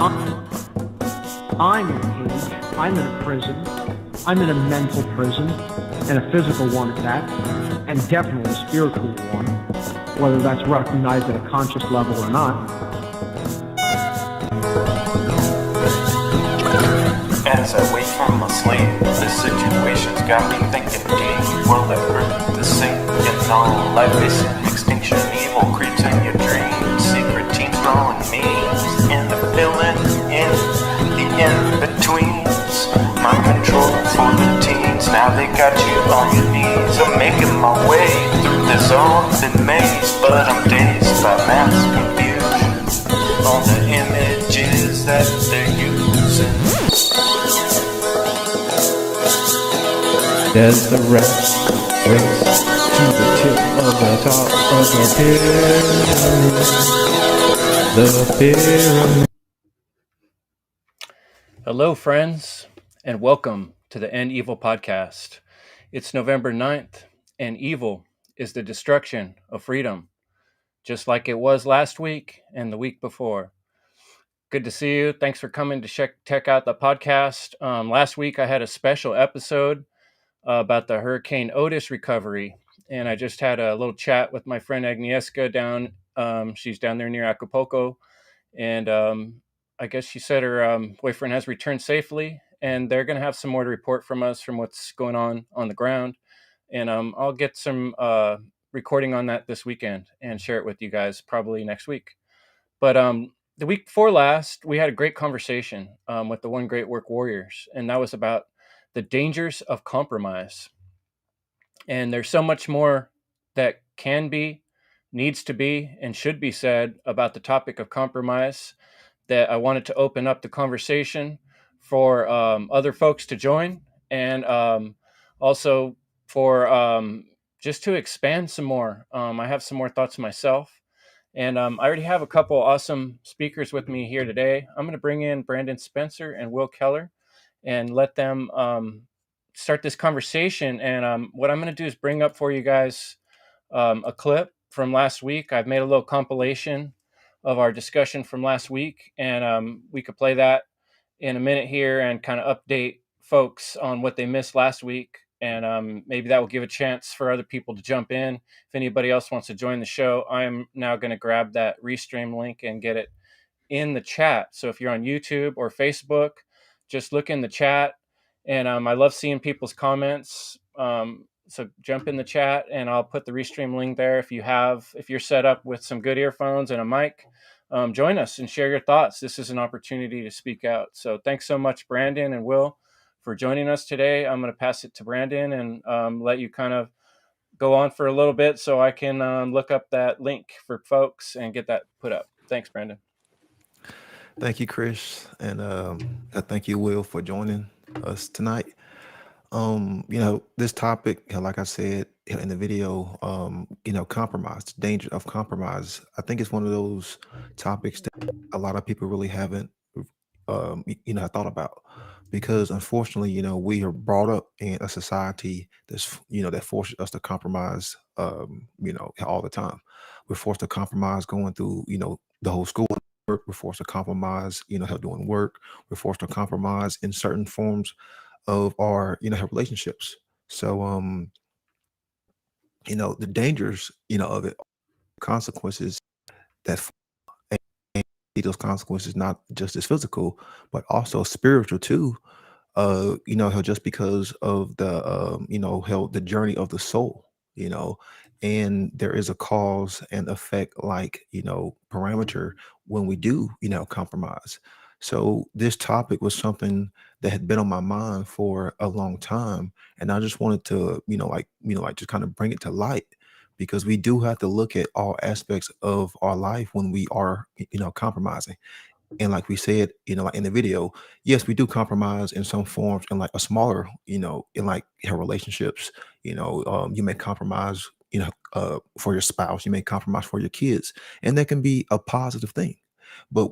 I'm in a cage. I'm in a prison. I'm in a mental prison, and a physical one at that, and definitely a spiritual one, whether that's recognized at a conscious level or not. As I wake from my sleep, the situation's got me thinking deep. Will the earth to sink and all life is in extinction? Evil creeps in your dreams, secret teams drawing memes, in the filling in the in-betweens. My control for the teens, now they got you on your knees. I'm making my way through this open maze, but I'm dazed by mass confusion, all the images that they're using. As the rest waits to the tip of the top of the pyramid. Hello, friends, and welcome to the End Evil podcast. It's November 9th, and evil is the destruction of freedom, just like it was last week and the week before. Good to see you. Thanks for coming to check out the podcast. Last week, I had a special episode about the Hurricane Otis recovery. And I just had a little chat with my friend Agnieszka down. She's down there near Acapulco. And I guess she said her boyfriend has returned safely. And they're going to have some more to report from us from what's going on the ground. And I'll get some recording on that this weekend and share it with you guys probably next week. But the week before last, we had a great conversation with the One Great Work Warriors. And that was about the dangers of compromise. And there's so much more that can be, needs to be, and should be said about the topic of compromise that I wanted to open up the conversation for other folks to join, and also for just to expand some more. I have some more thoughts myself. And I already have a couple awesome speakers with me here today. I'm going to bring in Brandon Spencer and Will Keller and let them start this conversation. And what I'm going to do is bring up for you guys a clip from last week. I've made a little compilation of our discussion from last week, and we could play that in a minute here and kind of update folks on what they missed last week. And maybe that will give a chance for other people to jump in. If anybody else wants to join the show, I'm now going to grab that Restream link and get it in the chat. So if you're on YouTube or Facebook, just look in the chat. And I love seeing people's comments. So jump in the chat and I'll put the Restream link there. If you're set up with some good earphones and a mic, join us and share your thoughts. This is an opportunity to speak out. So thanks so much, Brandon and Will, for joining us today. I'm going to pass it to Brandon and let you kind of go on for a little bit so I can look up that link for folks and get that put up. Thanks, Brandon. Thank you, Kris, and thank you, Will, for joining us tonight. This topic, like I said in the video, compromise, the danger of compromise. I think it's one of those topics that a lot of people really haven't, thought about, because unfortunately, we are brought up in a society that's, that forces us to compromise, all the time. We're forced to compromise going through, the whole school. We're forced to compromise, doing work. We're forced to compromise in certain forms of our, relationships. So, the dangers, of it, consequences that, and those consequences, not just as physical, but also spiritual too. Just because of the, the journey of the soul, and there is a cause and effect, like, parameter when we do, compromise. So this topic was something that had been on my mind for a long time. And I just wanted to, just kind of bring it to light, because we do have to look at all aspects of our life when we are, compromising. And like we said, like in the video, yes, we do compromise in some forms, in like a smaller, in like relationships. You may compromise, for your spouse, you may compromise for your kids, and that can be a positive thing. But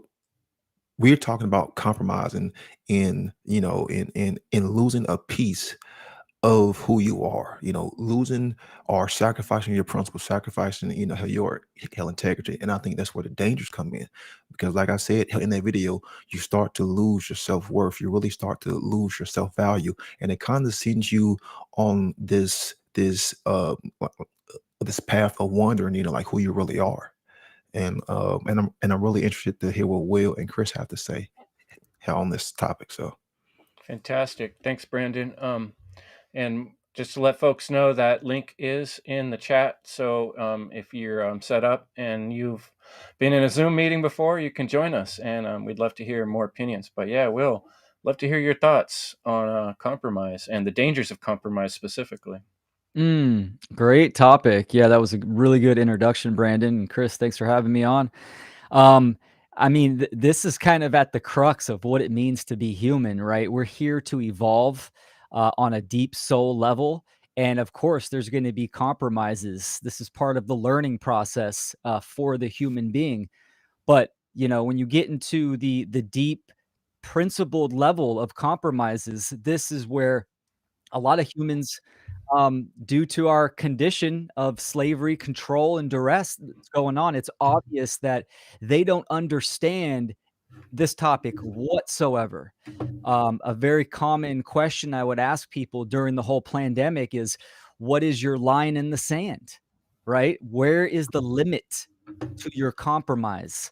we're talking about compromising in losing a piece of who you are, losing or sacrificing your principles, sacrificing, your integrity. And I think that's where the dangers come in. Because like I said in that video, you start to lose your self-worth. You really start to lose your self-value. And it kind of sends you on this path of wondering, like who you really are. And I'm really interested to hear what Will and Kris have to say on this topic. So Fantastic. Thanks, Brandon. And just to let folks know, that link is in the chat. So if you're set up and you've been in a Zoom meeting before, you can join us, and we'd love to hear more opinions. But yeah, Will, love to hear your thoughts on compromise and the dangers of compromise specifically. Great topic. Yeah, that was a really good introduction, Brandon. And Kris, thanks for having me on. I mean, this is kind of at the crux of what it means to be human, right? We're here to evolve on a deep soul level. And of course, there's going to be compromises. This is part of the learning process for the human being. But, when you get into the deep principled level of compromises, this is where a lot of humans, due to our condition of slavery, control, and duress that's going on, it's obvious that they don't understand this topic whatsoever. A very common question I would ask people during the whole pandemic is, what is your line in the sand, right? Where is the limit to your compromise?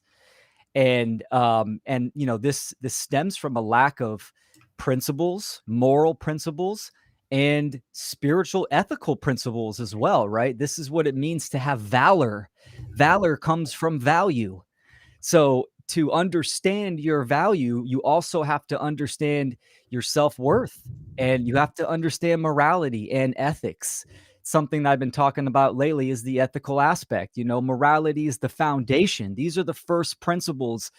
And this stems from a lack of principles, moral principles, and spiritual ethical principles as well, right? This is what it means to have valor. Valor comes from value. So to understand your value, you also have to understand your self-worth, and you have to understand morality and ethics. Something that I've been talking about lately is the ethical aspect. Morality is the foundation. These are the first principles.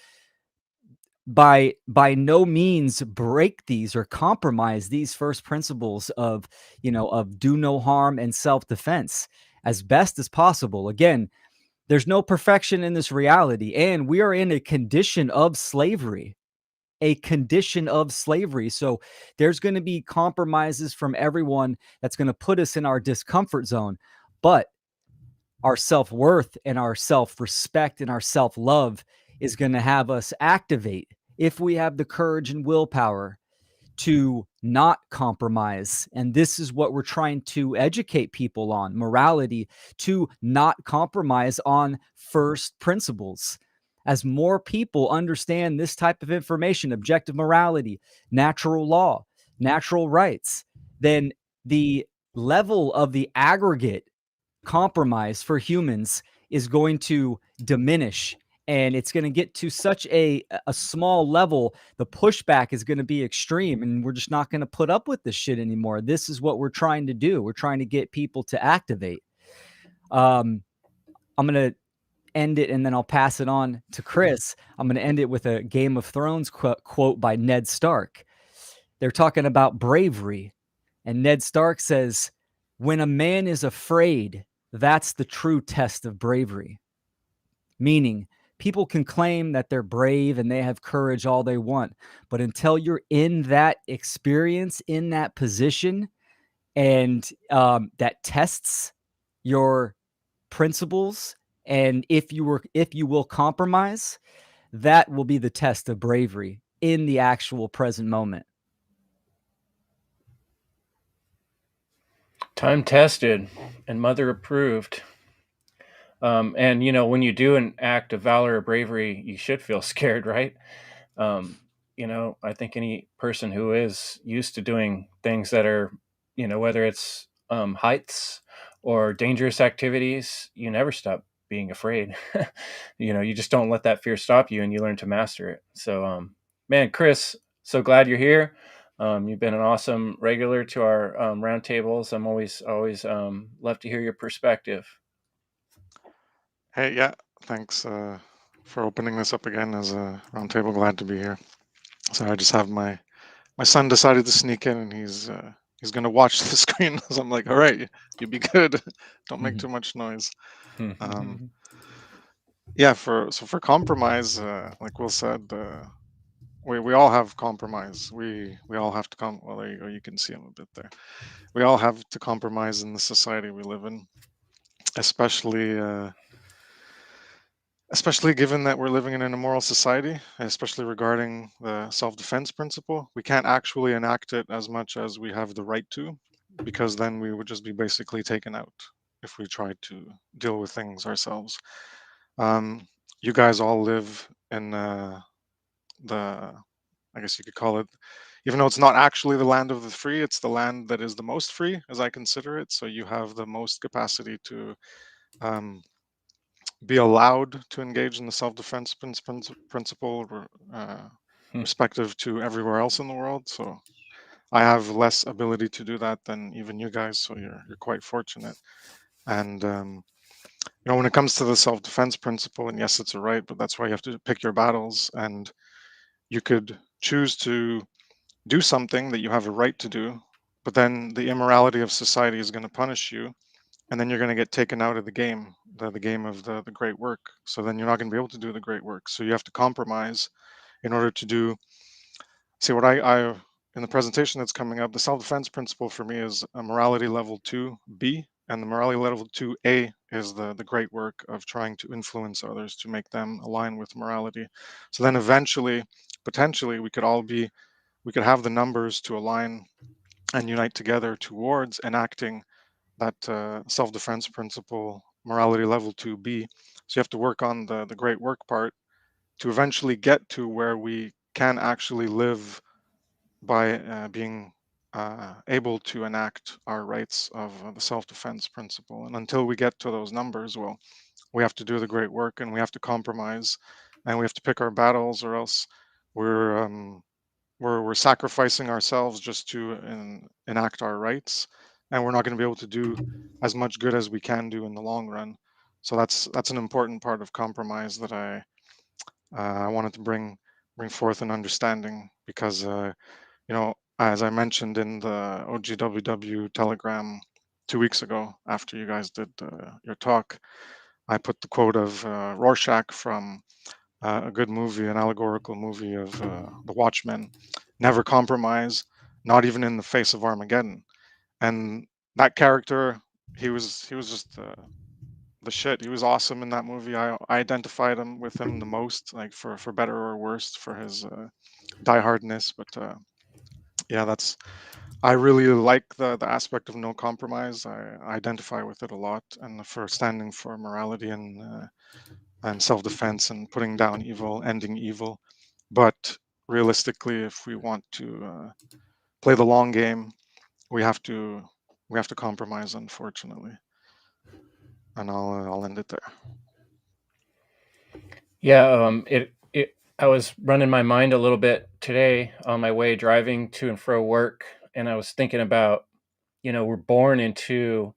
By no means break these or compromise these first principles of do no harm and self-defense as best as possible. Again, there's no perfection in this reality, and we are in a condition of slavery. So there's going to be compromises from everyone that's going to put us in our discomfort zone. But our self-worth and our self-respect and our self-love is going to have us activate, if we have the courage and willpower, to not compromise. And this is what we're trying to educate people on: morality, to not compromise on first principles. As more people understand this type of information, objective morality, natural law, natural rights, then the level of the aggregate compromise for humans is going to diminish, and it's going to get to such a small level. The pushback is going to be extreme, and we're just not going to put up with this shit anymore. This is what we're trying to do. We're trying to get people to activate. I'm going to end it, and then I'll pass it on to Kris. I'm going to end it with a Game of Thrones quote by Ned Stark. They're talking about bravery, and Ned Stark says, "When a man is afraid, that's the true test of bravery." Meaning, people can claim that they're brave and they have courage all they want, but until you're in that experience, in that position, and that tests your principles, and if you will compromise, that will be the test of bravery in the actual present moment. Time tested and mother approved. And when you do an act of valor or bravery, you should feel scared, right? I think any person who is used to doing things that are, whether it's heights or dangerous activities, you never stop being afraid. You just don't let that fear stop you, and you learn to master it. So, man, Kris, so glad you're here. You've been an awesome regular to our roundtables. I'm always love to hear your perspective. Hey, yeah, thanks for opening this up again as a roundtable. Glad to be here. So I just have my son decided to sneak in, and he's gonna watch the screen. So I'm like, all right, you be good. Don't make too much noise. Yeah, for compromise, like Will said, we all have compromise. We all have to well, there you go. You can see him a bit there. We all have to compromise in the society we live in, especially especially given that we're living in an immoral society, especially regarding the self-defense principle. We can't actually enact it as much as we have the right to, because then we would just be basically taken out if we tried to deal with things ourselves. You guys all live in the, I guess you could call it, even though it's not actually the land of the free, it's the land that is the most free, as I consider it. So you have the most capacity to um, be allowed to engage in the self-defense principle, Hmm. respective to everywhere else in the world. So I have less ability to do that than even you guys. So you're quite fortunate. And when it comes to the self-defense principle, and yes, it's a right, but that's why you have to pick your battles. And you could choose to do something that you have a right to do, but then the immorality of society is going to punish you, and then you're going to get taken out of the game, the game of the great work. So then you're not going to be able to do the great work. So you have to compromise in order to do. See what I in the presentation that's coming up. The self-defense principle for me is a morality level 2B, and the morality level 2A is the great work of trying to influence others to make them align with morality. So then eventually, potentially, we could have the numbers to align and unite together towards enacting that self-defense principle, morality level 2B. So you have to work on the great work part to eventually get to where we can actually live by being able to enact our rights of the self-defense principle. And until we get to those numbers, well, we have to do the great work, and we have to compromise, and we have to pick our battles, or else we're we're sacrificing ourselves just to enact our rights, and we're not going to be able to do as much good as we can do in the long run. So that's an important part of compromise that I wanted to bring forth an understanding, because as I mentioned in the OGWW Telegram 2 weeks ago, after you guys did your talk, I put the quote of Rorschach from a good movie, an allegorical movie of The Watchmen: "Never compromise, not even in the face of Armageddon." And that character, he was just the shit. He was awesome in that movie. I identified him with him the most, like for better or worse, for his diehardness. But yeah, I really like the aspect of no compromise. I identify with it a lot, and for standing for morality and self-defense and putting down evil, ending evil. But realistically, if we want to play the long game, we have to compromise, unfortunately. And I'll end it there. Yeah, I was running my mind a little bit today on my way driving to and fro work, and I was thinking about, we're born into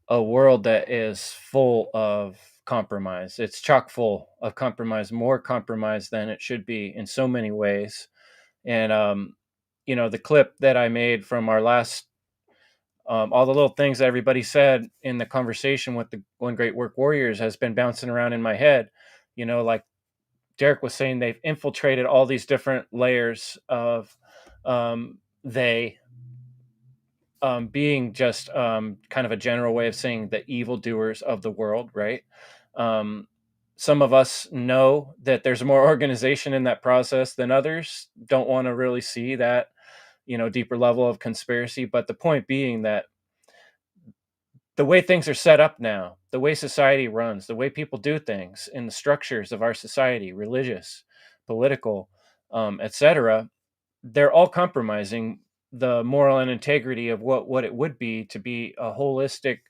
a world that is full of compromise. It's chock full of compromise, more compromise than it should be in so many ways. And the clip that I made from our last, all the little things that everybody said in the conversation with the One Great Work Warriors has been bouncing around in my head. Like Derek was saying, they've infiltrated all these different layers of they being just kind of a general way of saying the evildoers of the world, right? Some of us know that there's more organization in that process than others. Don't want to really see that, deeper level of conspiracy. But the point being that the way things are set up now, the way society runs, the way people do things in the structures of our society, religious, political, etc., they're all compromising the moral and integrity of what it would be to be a holistic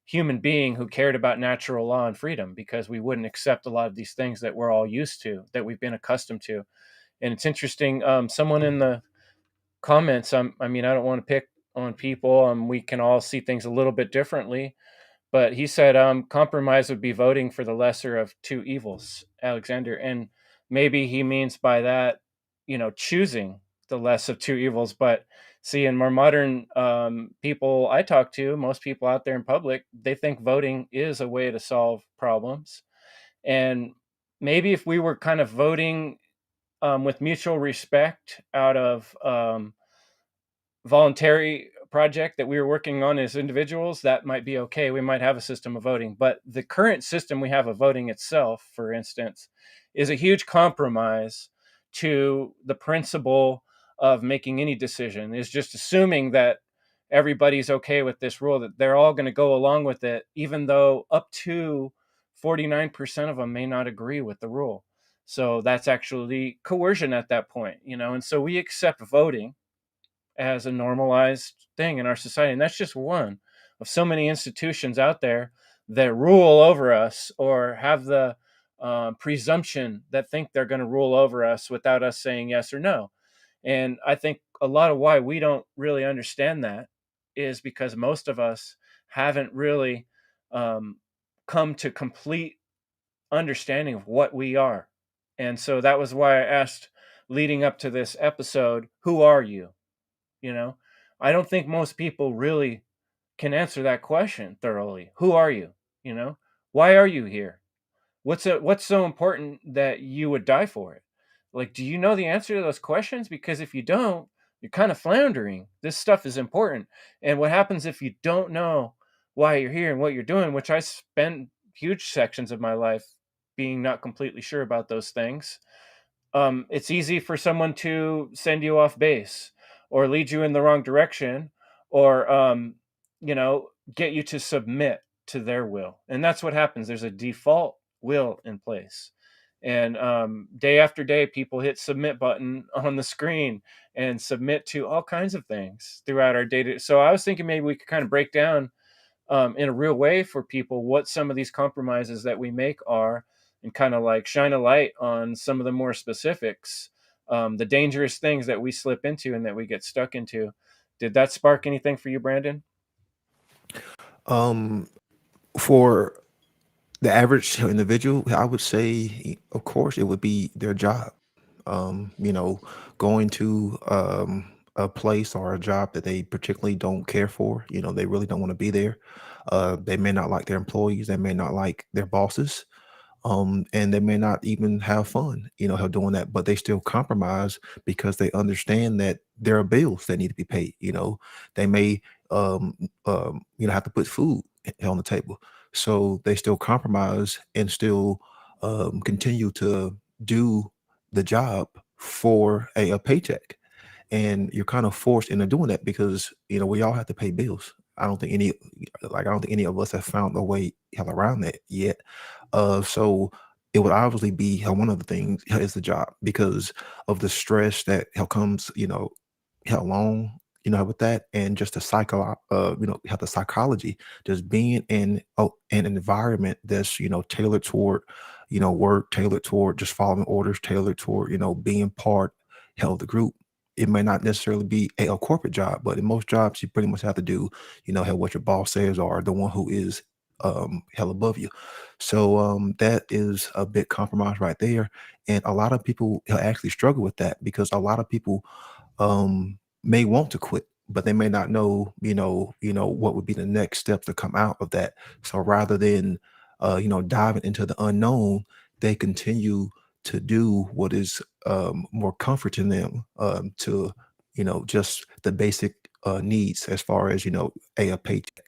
human being who cared about natural law and freedom, because we wouldn't accept a lot of these things that we're all used to, that we've been accustomed to. And it's interesting, someone in the comments, I don't want to pick on people, we can all see things a little bit differently, but he said compromise would be voting for the lesser of two evils, Alexander. And maybe he means by that, choosing the less of two evils. But see, in more modern people I talk to, most people out there in public, they think voting is a way to solve problems. And maybe if we were kind of voting with mutual respect out of voluntary project that we were working on as individuals, that might be okay. We might have a system of voting, but the current system we have of voting itself, for instance, is a huge compromise to the principle of making any decision. Is just assuming that everybody's okay with this rule, that they're all going to go along with it, even though up to 49% of them may not agree with the rule. So that's actually coercion at that point, and so we accept voting as a normalized thing in our society. And that's just one of so many institutions out there that rule over us or have the presumption that think they're going to rule over us without us saying yes or no. And I think a lot of why we don't really understand that is because most of us haven't really come to complete understanding of what we are. And so that was why I asked leading up to this episode, who are you? I don't think most people really can answer that question thoroughly. Who are you? Why are you here? What's so important that you would die for it? Like, do you know the answer to those questions? Because if you don't, you're kind of floundering. This stuff is important. And what happens if you don't know why you're here and what you're doing, which I spend huge sections of my life being not completely sure about those things. It's easy for someone to send you off base or lead you in the wrong direction or, get you to submit to their will. And that's what happens. There's a default will in place. And day after day, people hit submit button on the screen and submit to all kinds of things throughout our day. So I was thinking maybe we could kind of break down in a real way for people what some of these compromises that we make are, and kind of like shine a light on some of the more specifics, the dangerous things that we slip into and that we get stuck into. Did that spark anything for you, Brandon? For the average individual, I would say, of course, it would be their job. Going to a place or a job that they particularly don't care for, they really don't want to be there. They may not like their employees, they may not like their bosses, and they may not even have fun, doing that, but they still compromise because they understand that there are bills that need to be paid. They may, have to put food on the table, so they still compromise and still continue to do the job for a paycheck. And you're kind of forced into doing that because we all have to pay bills. I don't think any of us have found a way hell around that yet. So it would obviously be one of the things is the job because of the stress that comes, how long, with that, and just the how the psychology, just being in an environment that's tailored toward work, tailored toward just following orders, tailored toward being part of the group. It may not necessarily be a corporate job, but in most jobs, you pretty much have to do, what your boss says or the one who is hell above you. So that is a big compromise right there. And a lot of people actually struggle with that because a lot of people may want to quit, but they may not know, what would be the next steps to come out of that. So rather than, diving into the unknown, they continue to do what is more comforting them to, just the basic needs as far as, a paycheck.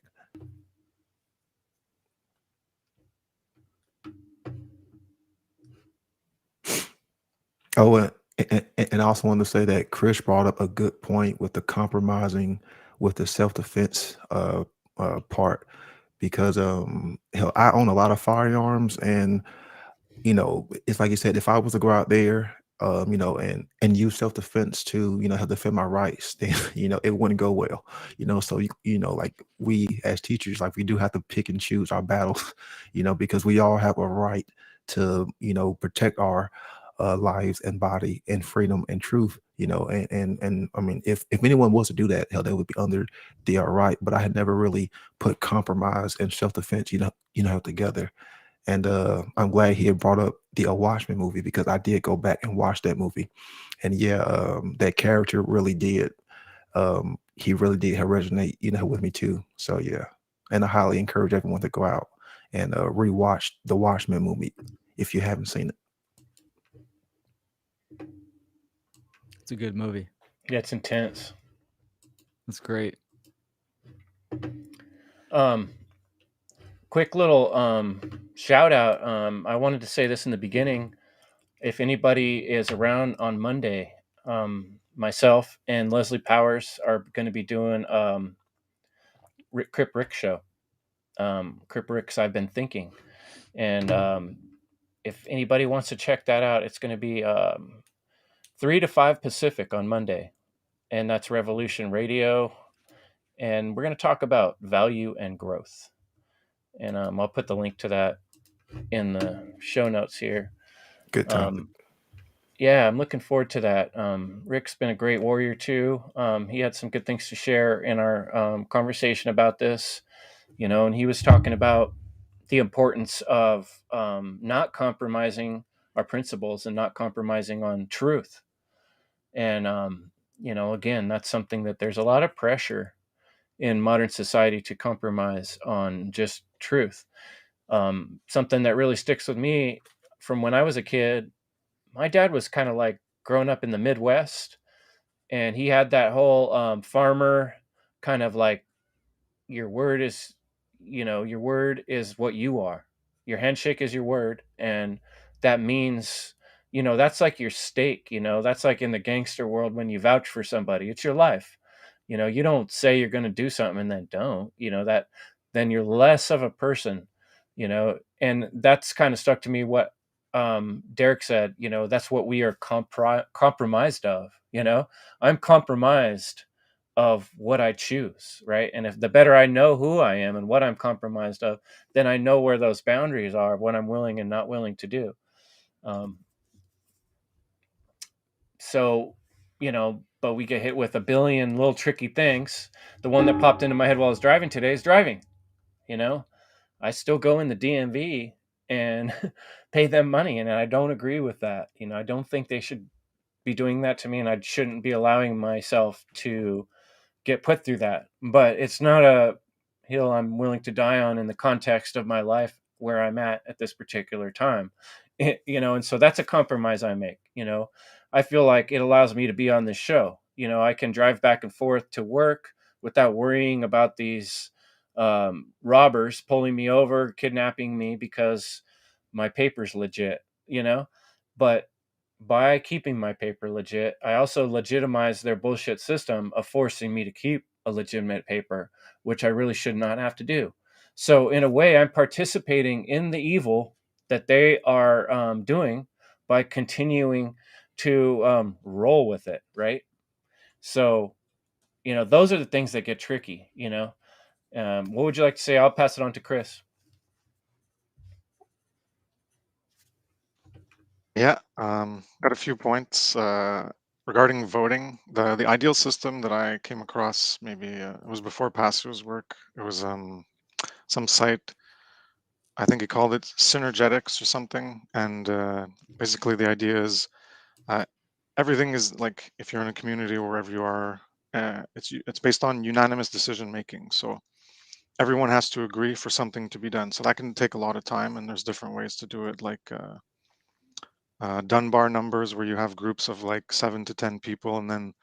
Oh, and I also wanted to say that Chris brought up a good point with the compromising with the self-defense part because hell, I own a lot of firearms, and it's like you said, if I was to go out there, and use self-defense to, help defend my rights, then, it wouldn't go well, so, like we as teachers, like we do have to pick and choose our battles, because we all have a right to, protect our lives and body and freedom and truth, and I mean, if anyone was to do that, hell, they would be under the right, but I had never really put compromise and self-defense, together. And I'm glad he had brought up the Watchmen movie because I did go back and watch that movie. And yeah, that character really did. He really did resonate, with me too. So yeah, and I highly encourage everyone to go out and rewatch the Watchmen movie if you haven't seen it. a good movie. Yeah, it's intense. That's great. Quick little shout out. I wanted to say this in the beginning. If anybody is around on Monday, myself and Leslie Powers are going to be doing Crip Rick show. Crip Rick's I've Been Thinking. And if anybody wants to check that out, it's going to be 3 to 5 Pacific on Monday. And that's Revolution Radio. And we're going to talk about value and growth. And I'll put the link to that in the show notes here. Good topic. Yeah, I'm looking forward to that. Rick's been a great warrior too. He had some good things to share in our conversation about this, and he was talking about the importance of not compromising our principles and not compromising on truth. And, again, that's something that there's a lot of pressure in modern society to compromise on just truth. Something that really sticks with me from when I was a kid, my dad was kind of like growing up in the Midwest, and he had that whole farmer kind of like, your word is, your word is what you are. Your handshake is your word. And that means, that's like your stake, that's like in the gangster world when you vouch for somebody, it's your life. You don't say you're going to do something and then don't, that then you're less of a person, and that's kind of stuck to me what Derek said, that's what we are compromised of, I'm compromised of what I choose, right? And if the better I know who I am and what I'm compromised of, then I know where those boundaries are, what I'm willing and not willing to do. So, but we get hit with a billion little tricky things. The one that popped into my head while I was driving today is driving. I still go in the DMV and pay them money, and I don't agree with that. I don't think they should be doing that to me, and I shouldn't be allowing myself to get put through that. But it's not a hill I'm willing to die on in the context of my life where I'm at this particular time. And so that's a compromise I make. I feel like it allows me to be on this show. I can drive back and forth to work without worrying about these robbers pulling me over, kidnapping me because my paper's legit, but by keeping my paper legit, I also legitimize their bullshit system of forcing me to keep a legitimate paper, which I really should not have to do. So in a way, I'm participating in the evil that they are doing by continuing to roll with it, right? So, those are the things that get tricky, what would you like to say? I'll pass it on to Kris. Yeah, got a few points regarding voting. The ideal system that I came across, maybe it was before Pastor's work. It was some site. I think he called it Synergetics or something. And basically, the idea is everything is like if you're in a community or wherever you are, it's based on unanimous decision making. So everyone has to agree for something to be done. So that can take a lot of time, and there's different ways to do it, like Dunbar numbers, where you have groups of like 7 to 10 people, and then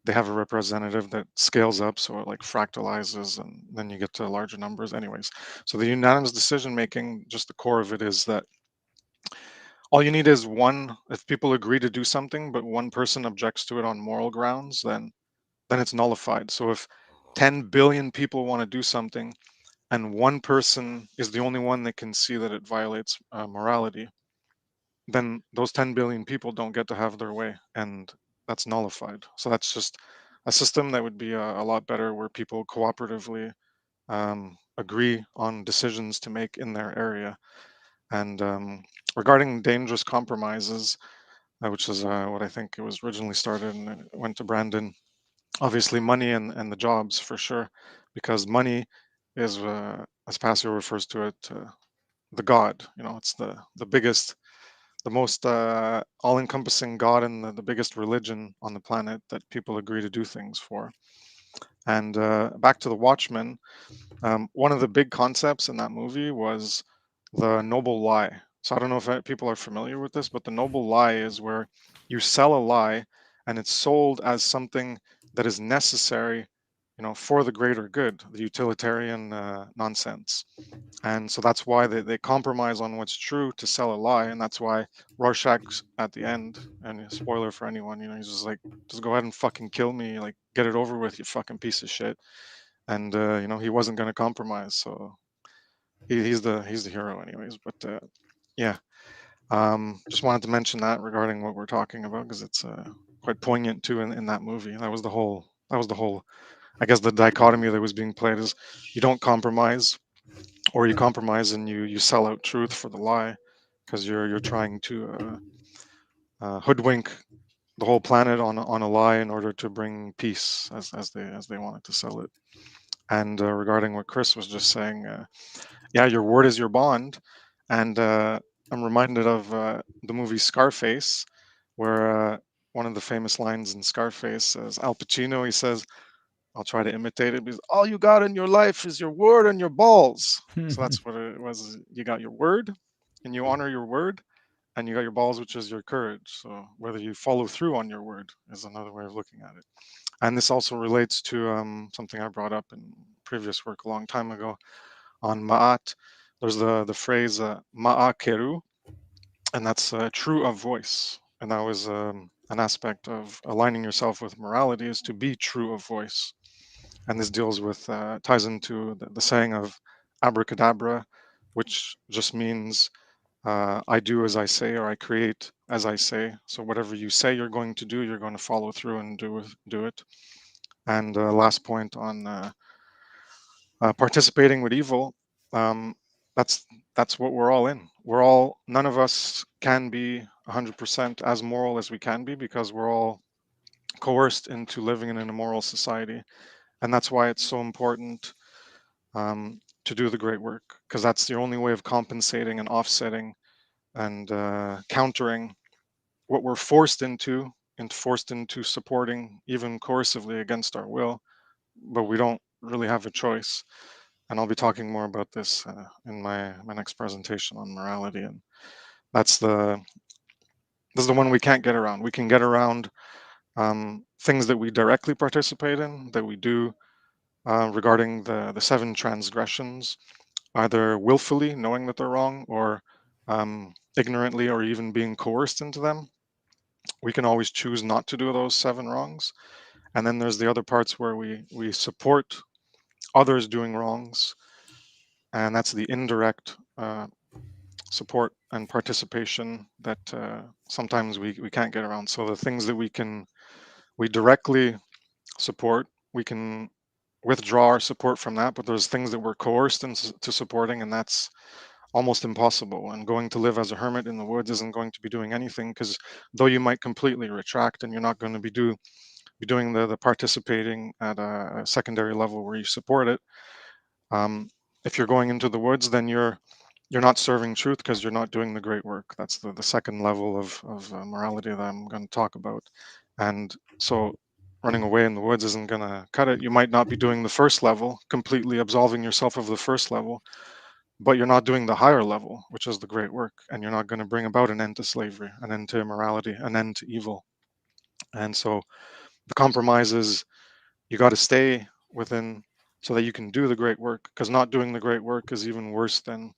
they have a representative that scales up, so it like fractalizes, and then you get to larger numbers. Anyways, so the unanimous decision making, just the core of it is that all you need is one. If people agree to do something, but one person objects to it on moral grounds, then it's nullified. So if 10 billion people want to do something, and one person is the only one that can see that it violates morality, then those 10 billion people don't get to have their way, and that's nullified. So that's just a system that would be a lot better, where people cooperatively agree on decisions to make in their area. And regarding dangerous compromises, which is what I think it was originally started, and it went to Brandon, obviously money and the jobs for sure, because money is, as Pastor refers to it, the God. It's the biggest, the most all-encompassing God, and the biggest religion on the planet that people agree to do things for. And back to the Watchmen, one of the big concepts in that movie was the noble lie. So I don't know if people are familiar with this, but the noble lie is where you sell a lie, and it's sold as something that is necessary, for the greater good, the utilitarian nonsense. And so that's why they compromise on what's true to sell a lie. And that's why Rorschach's at the end, and spoiler for anyone, he's just like, just go ahead and fucking kill me, like, get it over with, you fucking piece of shit. And he wasn't going to compromise, so he's the hero anyways. But yeah, just wanted to mention that regarding what we're talking about, because it's quite poignant too in that movie. That was the whole I guess the dichotomy that was being played is you don't compromise, or you compromise and you sell out truth for the lie, because you're trying to hoodwink the whole planet on a lie in order to bring peace, as they wanted to sell it. And regarding what Kris was just saying, yeah, your word is your bond. And I'm reminded of the movie Scarface, where one of the famous lines in Scarface is Al Pacino. He says, I'll try to imitate it, because all you got in your life is your word and your balls. So that's what it was. You got your word and you honor your word, and you got your balls, which is your courage. So whether you follow through on your word is another way of looking at it. And this also relates to something I brought up in previous work a long time ago on Ma'at. There's the phrase Ma'akeru, and that's true of voice. And that was an aspect of aligning yourself with morality, is to be true of voice. And this deals with, ties into the saying of abracadabra, which just means I do as I say, or I create as I say. So whatever you say you're going to do, you're going to follow through and do it. And last point on participating with evil, um, that's what we're all in. None of us can be 100% as moral as we can be, because we're all coerced into living in an immoral society. And that's why it's so important to do the great work, because that's the only way of compensating and offsetting and countering what we're forced into, and forced into supporting, even coercively against our will, but we don't really have a choice. And I'll be talking more about this in my next presentation on morality. And this is the one we can't get around. We can get around things that we directly participate in, that we do regarding the 7 transgressions, either willfully knowing that they're wrong, or ignorantly, or even being coerced into them. We can always choose not to do those 7 wrongs. And then there's the other parts where we support others doing wrongs, and that's the indirect support and participation that sometimes we can't get around. So the things that we directly support, we can withdraw our support from that, but there's things that we're coerced into supporting, and that's almost impossible. And going to live as a hermit in the woods isn't going to be doing anything, because though you might completely retract, and you're not going to be doing the participating at a secondary level where you support it, if you're going into the woods, then you're not serving truth, because you're not doing the great work. That's the second level of morality that I'm going to talk about. And so running away in the woods isn't going to cut it. You might not be doing the first level, completely absolving yourself of the first level, but you're not doing the higher level, which is the great work. And you're not going to bring about an end to slavery, an end to immorality, an end to evil. And so the compromise is, you got to stay within, so that you can do the great work, because not doing the great work is even worse than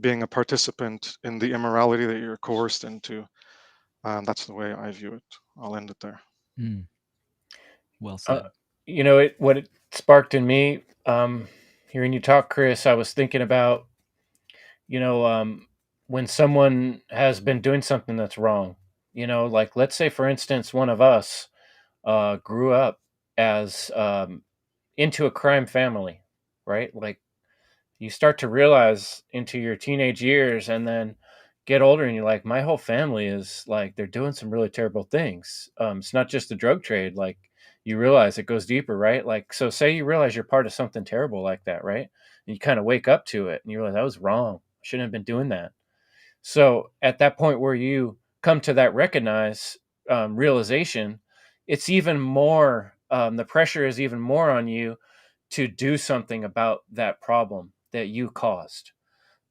being a participant in the immorality that you're coerced into. That's the way I view it. I'll end it there. Well said. What it sparked in me, hearing you talk, Kris, I was thinking about, when someone has been doing something that's wrong, like, let's say, for instance, one of us grew up as into a crime family, right? Like, you start to realize into your teenage years, and then get older, and you're like, my whole family is like, they're doing some really terrible things. It's not just the drug trade. Like, you realize it goes deeper, right? Like, so say you realize you're part of something terrible like that, right? And you kind of wake up to it, and you realize, that was wrong. I shouldn't have been doing that. So at that point where you come to that realization, it's even more, the pressure is even more on you to do something about that problem that you caused,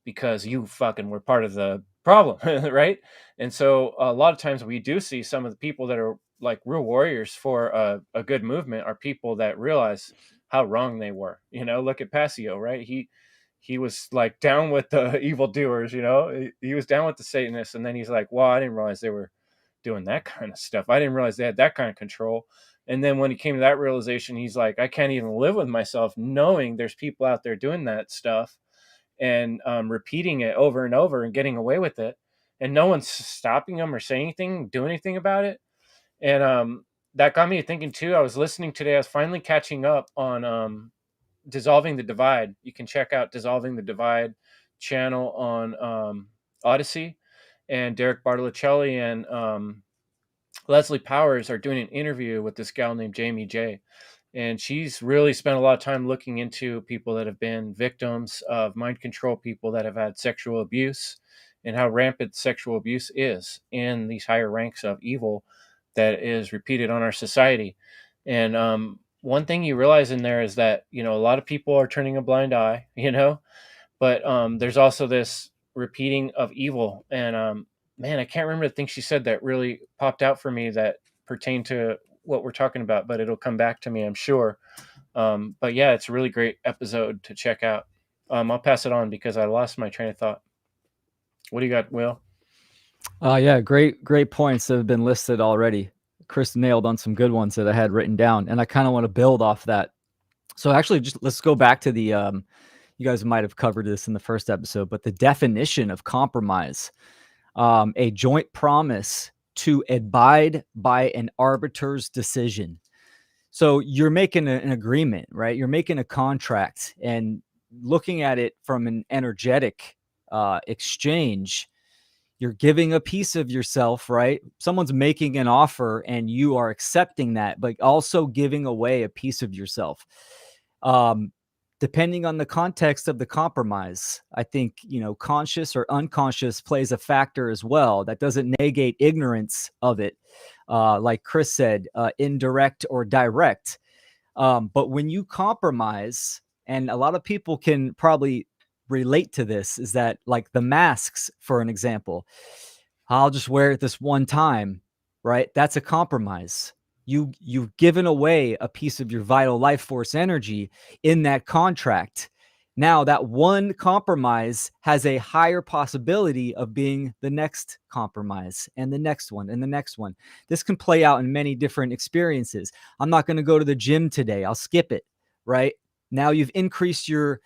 because you fucking were part of the problem, right? And so a lot of times we do see some of the people that are like real warriors for a good movement are people that realize how wrong they were. Look at Passio, right? He was like down with the evildoers. He was down with the Satanists, and then he's like, "Wow, I didn't realize they were doing that kind of stuff. I didn't realize they had that kind of control." And then when he came to that realization, he's like, "I can't even live with myself knowing there's people out there doing that stuff and repeating it over and over and getting away with it, and no one's stopping them or saying anything, doing anything about it." And that got me thinking too. I was listening today. I was finally catching up on Dissolving the Divide. You can check out Dissolving the Divide channel on Odyssey, and Derek Bartoluccelli and Leslie Powers are doing an interview with this gal named Jamie J. And she's really spent a lot of time looking into people that have been victims of mind control, people that have had sexual abuse, and how rampant sexual abuse is in these higher ranks of evil that is repeated on our society. And one thing you realize in there is that, a lot of people are turning a blind eye, but there's also this repeating of evil. And man, I can't remember the thing she said that really popped out for me that pertained to what we're talking about, but it'll come back to me, I'm sure. But yeah, it's a really great episode to check out. I'll pass it on because I lost my train of thought. What do you got, Will? Yeah, great points that have been listed already. Kris nailed on some good ones that I had written down, and I kind of want to build off that. So actually, just let's go back to the, you guys might have covered this in the first episode, but the definition of compromise, a joint promise to abide by an arbiter's decision. So you're making an agreement, right? You're making a contract, and looking at it from an energetic exchange, you're giving a piece of yourself, right? Someone's making an offer and you are accepting that, but also giving away a piece of yourself. Depending on the context of the compromise, I think, conscious or unconscious plays a factor as well. That doesn't negate ignorance of it. Like Kris said, indirect or direct. But when you compromise, and a lot of people can probably relate to this, is that like the masks, for an example, I'll just wear it this one time, right? That's a compromise. You've given away a piece of your vital life force energy in that contract. Now that one compromise has a higher possibility of being the next compromise and the next one and the next one. This can play out in many different experiences. I'm not going to go to the gym today. I'll skip it, right? Now you've increased your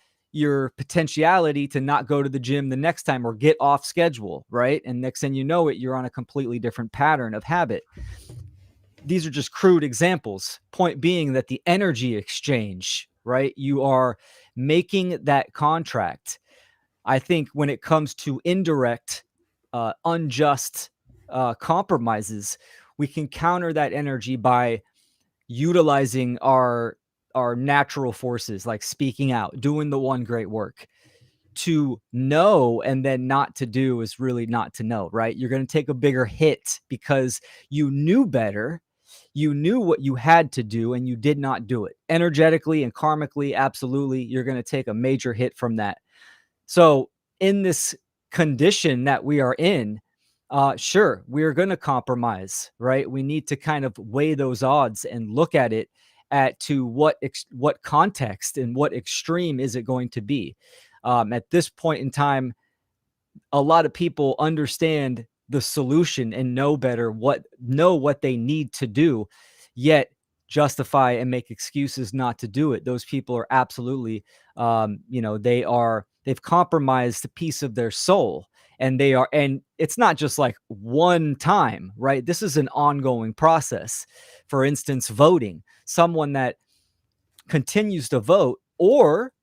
potentiality to not go to the gym the next time or get off schedule, right? And next thing you know it, you're on a completely different pattern of habit. These are just crude examples. Point being that the energy exchange, right? You are making that contract. I think when it comes to indirect, unjust compromises, we can counter that energy by utilizing our natural forces, like speaking out, doing the one great work. To know and then not to do is really not to know, right? You're going to take a bigger hit because you knew better. You knew what you had to do and you did not do it. Energetically and karmically, absolutely, you're going to take a major hit from that. So in this condition that we are in, sure, we're going to compromise, right? We need to kind of weigh those odds and look at it to what context and what extreme is it going to be. At this point in time, a lot of people understand the solution and know what they need to do, yet justify and make excuses not to do it. Those people are absolutely, they've compromised a piece of their soul, and it's not just like one time, right? This is an ongoing process. For instance, voting. Someone that continues to vote or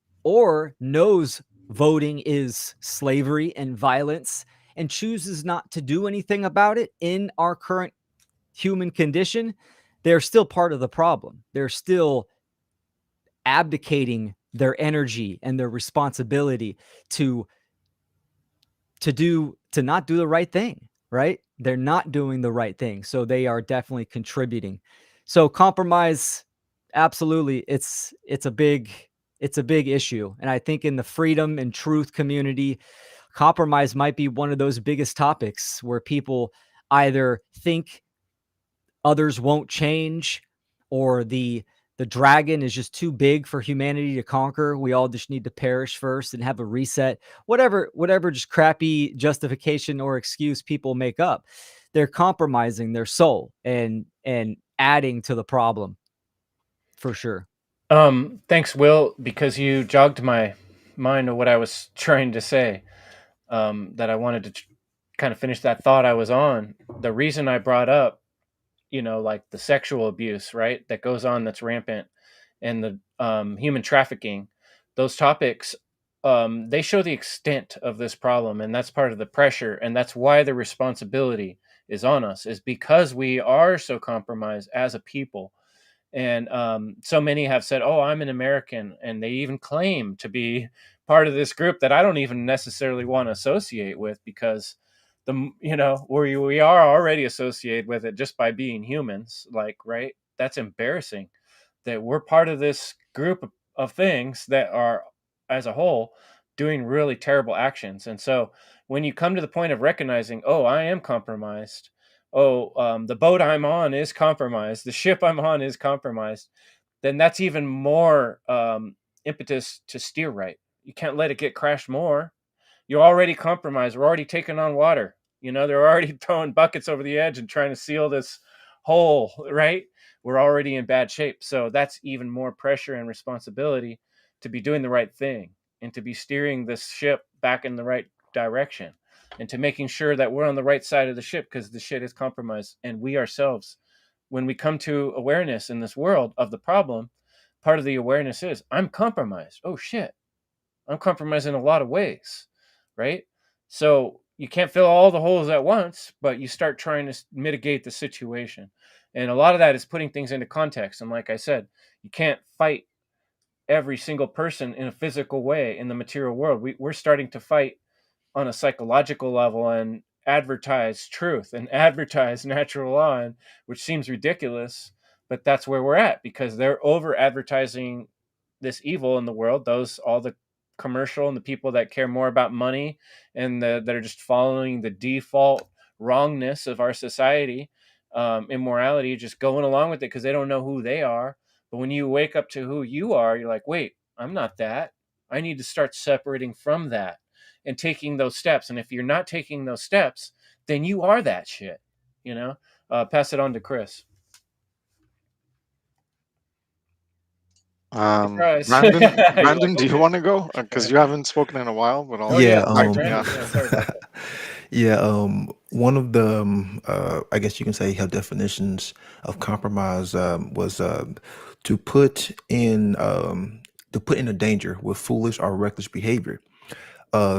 knows voting is slavery and violence and chooses not to do anything about it in our current human condition, they're still part of the problem. They're still abdicating their energy and their responsibility to not do the right thing, right? They're not doing the right thing. So they are definitely contributing. So compromise, absolutely, it's a big issue. And I think in the freedom and truth community, compromise might be one of those biggest topics where people either think others won't change, or the dragon is just too big for humanity to conquer. We all just need to perish first and have a reset. Whatever just crappy justification or excuse people make up, they're compromising their soul and adding to the problem for sure. Thanks, Will, because you jogged my mind of what I was trying to say. That I wanted to kind of finish that thought I was on. The reason I brought up, like the sexual abuse, right, that goes on, that's rampant, and the human trafficking, those topics, they show the extent of this problem, and that's part of the pressure, and that's why the responsibility is on us, is because we are so compromised as a people. And so many have said, "Oh, I'm an American," and they even claim to be part of this group that I don't even necessarily want to associate with, because we are already associated with it just by being humans. Like, right? That's embarrassing that we're part of this group of things that are, as a whole, doing really terrible actions. And so when you come to the point of recognizing, oh, I am compromised, oh, the boat I'm on is compromised, the ship I'm on is compromised, then that's even more impetus to steer right. You can't let it get crashed more. You're already compromised. We're already taking on water. They're already throwing buckets over the edge and trying to seal this hole, right? We're already in bad shape. So that's even more pressure and responsibility to be doing the right thing and to be steering this ship back in the right direction and to making sure that we're on the right side of the ship, because the shit is compromised. And we ourselves, when we come to awareness in this world of the problem, part of the awareness is, I'm compromised. Oh shit. I'm compromised in a lot of ways, right? So you can't fill all the holes at once, but you start trying to mitigate the situation. And a lot of that is putting things into context. And like I said, you can't fight every single person in a physical way in the material world. We're starting to fight on a psychological level and advertise truth and advertise natural law, and which seems ridiculous, but that's where we're at, because they're over advertising this evil in the world. All the commercial and the people that care more about money and that are just following the default wrongness of our society, immorality, just going along with it because they don't know who they are. But when you wake up to who you are, you're like, wait, I'm not that. I need to start separating from that and taking those steps. And if you're not taking those steps, then you are that shit. Pass it on to Kris. Surprise. Brandon, do you okay. want to go? Because you haven't spoken in a while. But I'll, Oh Yeah, yeah, sorry, um, Brandon. Yeah, sorry about that. yeah. One of the, I guess you can say, her definitions of compromise was to put in a danger with foolish or reckless behavior.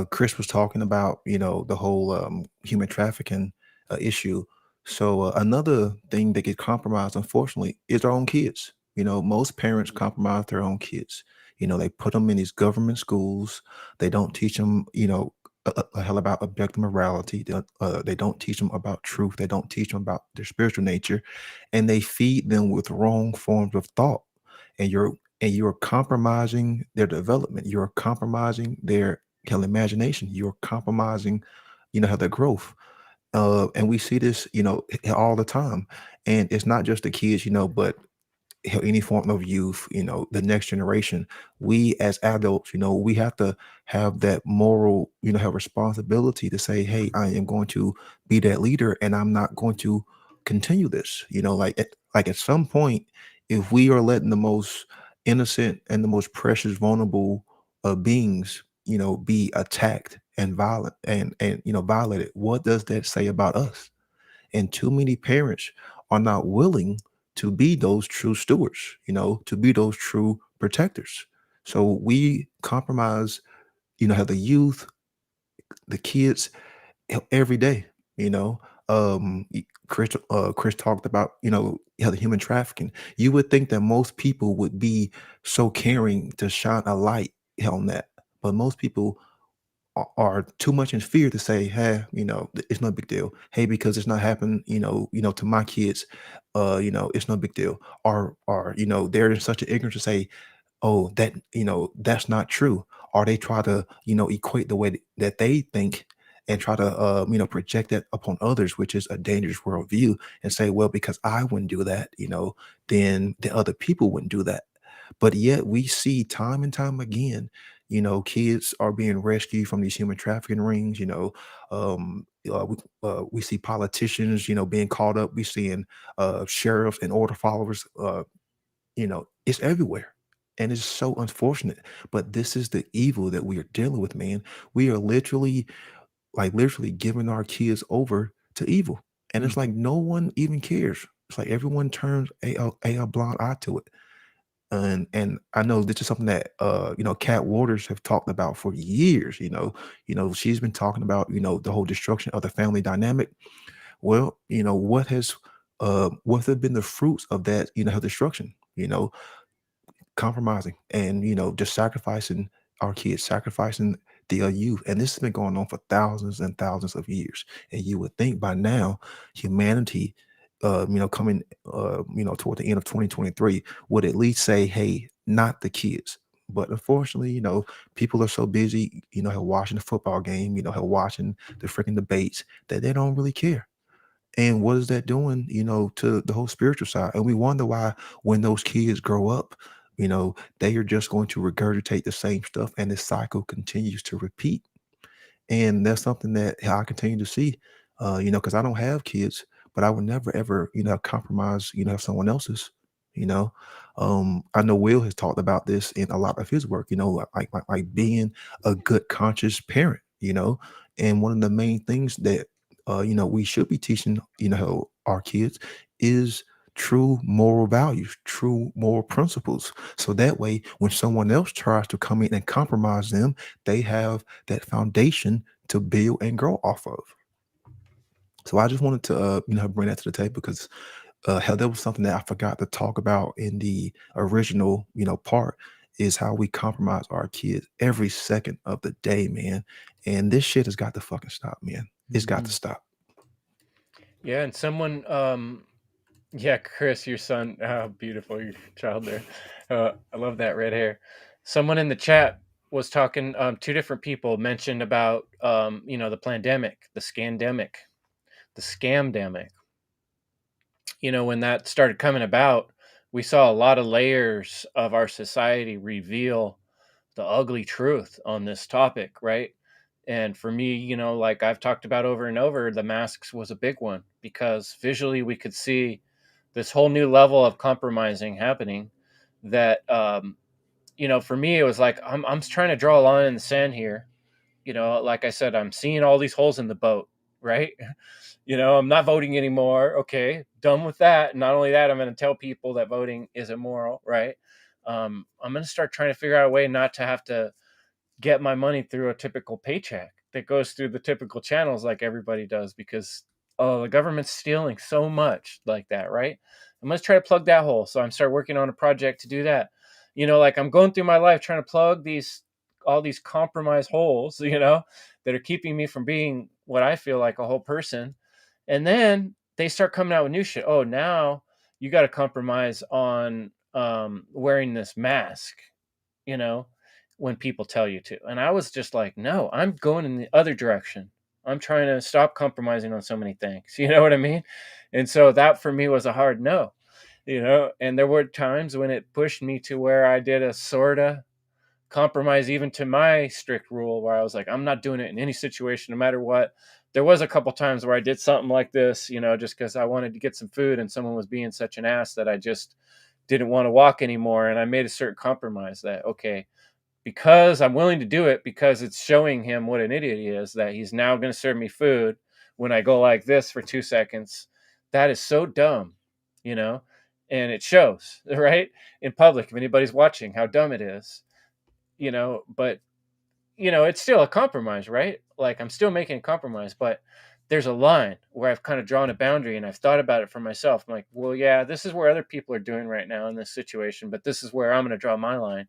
Kris was talking about, the whole human trafficking issue. So another thing that get compromised, unfortunately, is our own kids. Most parents compromise their own kids. They put them in these government schools. They don't teach them, a hell about objective morality. They don't teach them about truth. They don't teach them about their spiritual nature, and they feed them with wrong forms of thought. And you're compromising their development. You're compromising their imagination. You're compromising, how their growth. And we see this, all the time. And it's not just the kids, but any form of youth, the next generation. We as adults, we have to have that moral, have responsibility to say, hey, I am going to be that leader, and I'm not going to continue this. Like at some point, if we are letting the most innocent and the most precious, vulnerable beings, be attacked and violent and violated, what does that say about us? And too many parents are not willing to be those true stewards, to be those true protectors. So we compromise, have the youth, the kids every day, you know. Kris talked about, the human trafficking. You would think that most people would be so caring to shine a light on that, but most people are too much in fear to say, hey, it's no big deal. Hey, because it's not happening, to my kids, it's no big deal. Or they're in such an ignorance to say, oh, that, that's not true. Or they try to, equate the way that they think and try to project that upon others, which is a dangerous worldview, and say, well, because I wouldn't do that, then the other people wouldn't do that. But yet we see time and time again, kids are being rescued from these human trafficking rings. We see politicians, being caught up. We seeing sheriffs and order followers. It's everywhere. And it's so unfortunate. But this is the evil that we are dealing with, man. We are literally giving our kids over to evil. And it's like no one even cares. It's like everyone turns a blind eye to it. And I know this is something that Cat Waters have talked about for years. She's been talking about the whole destruction of the family dynamic. Well, what have been the fruits of that her destruction? Compromising and just sacrificing our kids, sacrificing the youth. And this has been going on for thousands and thousands of years. And you would think by now humanity coming toward the end of 2023 would at least say, hey, not the kids. But unfortunately, people are so busy, watching the football game, watching the freaking debates, that they don't really care. And what is that doing, to the whole spiritual side? And we wonder why, when those kids grow up, they are just going to regurgitate the same stuff, and this cycle continues to repeat. And that's something that I continue to see, because I don't have kids, but I would never ever, compromise, someone else's. You know, I know Will has talked about this in a lot of his work. Like being a good conscious parent. And one of the main things that we should be teaching, our kids is true moral values, true moral principles. So that way, when someone else tries to come in and compromise them, they have that foundation to build and grow off of. So I just wanted to, bring that to the table because how that was something that I forgot to talk about in the original, part, is how we compromise our kids every second of the day, man. And this shit has got to fucking stop, man. It's got to stop. Yeah, and someone, yeah, Chris, your son, beautiful, your child there. I love that red hair. Someone in the chat was talking. Two different people mentioned about, the Plandemic, the scamdemic. When that started coming about, we saw a lot of layers of our society reveal the ugly truth on this topic, right? And for me, like I've talked about over and over, the masks was a big one because visually we could see this whole new level of compromising happening that, for me, it was like, I'm trying to draw a line in the sand here. Like I said, I'm seeing all these holes in the boat, right? I'm not voting anymore. Okay, done with that. And not only that, I'm going to tell people that voting is immoral, right? I'm going to start trying to figure out a way not to have to get my money through a typical paycheck that goes through the typical channels like everybody does because the government's stealing so much like that, right? I'm going to try to plug that hole. So I'm start working on a project to do that. Like I'm going through my life trying to plug all these compromised holes, that are keeping me from being what I feel like a whole person. And then they start coming out with new shit. Oh, now you got to compromise on wearing this mask, you know, when people tell you to. And I was just like, no, I'm going in the other direction. I'm trying to stop compromising on so many things. You know what I mean? And so that for me was a hard no, and there were times when it pushed me to where I did a sort of compromise even to my strict rule where I was like, I'm not doing it in any situation, no matter what. There was a couple times where I did something like this, just because I wanted to get some food and someone was being such an ass that I just didn't want to walk anymore. And I made a certain compromise that, okay, because I'm willing to do it because it's showing him what an idiot he is, that he's now going to serve me food when I go like this for 2 seconds. That is so dumb, and it shows, right? In public, if anybody's watching, how dumb it is, but it's still a compromise, right? Like I'm still making a compromise, but there's a line where I've kind of drawn a boundary and I've thought about it for myself. I'm like, well, yeah, this is where other people are doing right now in this situation, but this is where I'm going to draw my line.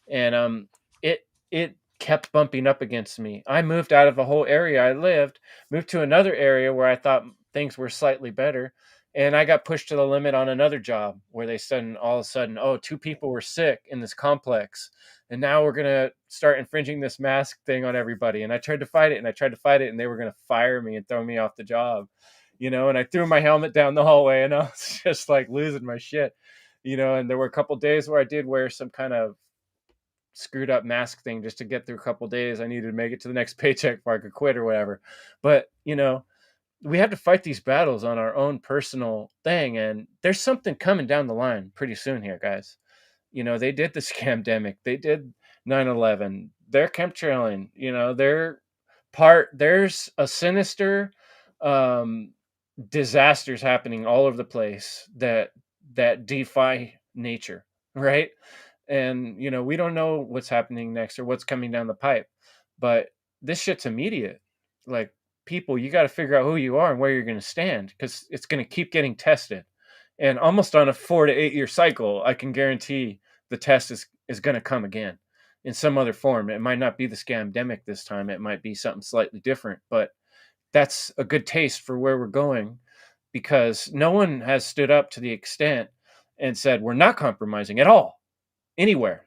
And it kept bumping up against me. I moved out of the whole area I lived, moved to another area where I thought things were slightly better, And I got pushed to the limit on another job where they said all of a sudden, oh, 2 people were sick in this complex. And now we're going to start infringing this mask thing on everybody. And I tried to fight it and I tried to fight it and they were going to fire me and throw me off the job, and I threw my helmet down the hallway and I was just like losing my shit, and there were a couple days where I did wear some kind of screwed up mask thing just to get through a couple days. I needed to make it to the next paycheck before I could quit or whatever. But, we have to fight these battles on our own personal thing. And there's something coming down the line pretty soon here, guys. They did the Scamdemic. They did 9/11. They're chemtrailing. There's a sinister disasters happening all over the place that defy nature, right? And we don't know what's happening next or what's coming down the pipe, but this shit's immediate. Like, people, you got to figure out who you are and where you're going to stand, because it's going to keep getting tested. And almost on a 4 to 8 year cycle, I can guarantee the test is going to come again in some other form. It might not be the Scamdemic this time. It might be something slightly different, but that's a good taste for where we're going, because no one has stood up to the extent and said, we're not compromising at all. Anywhere,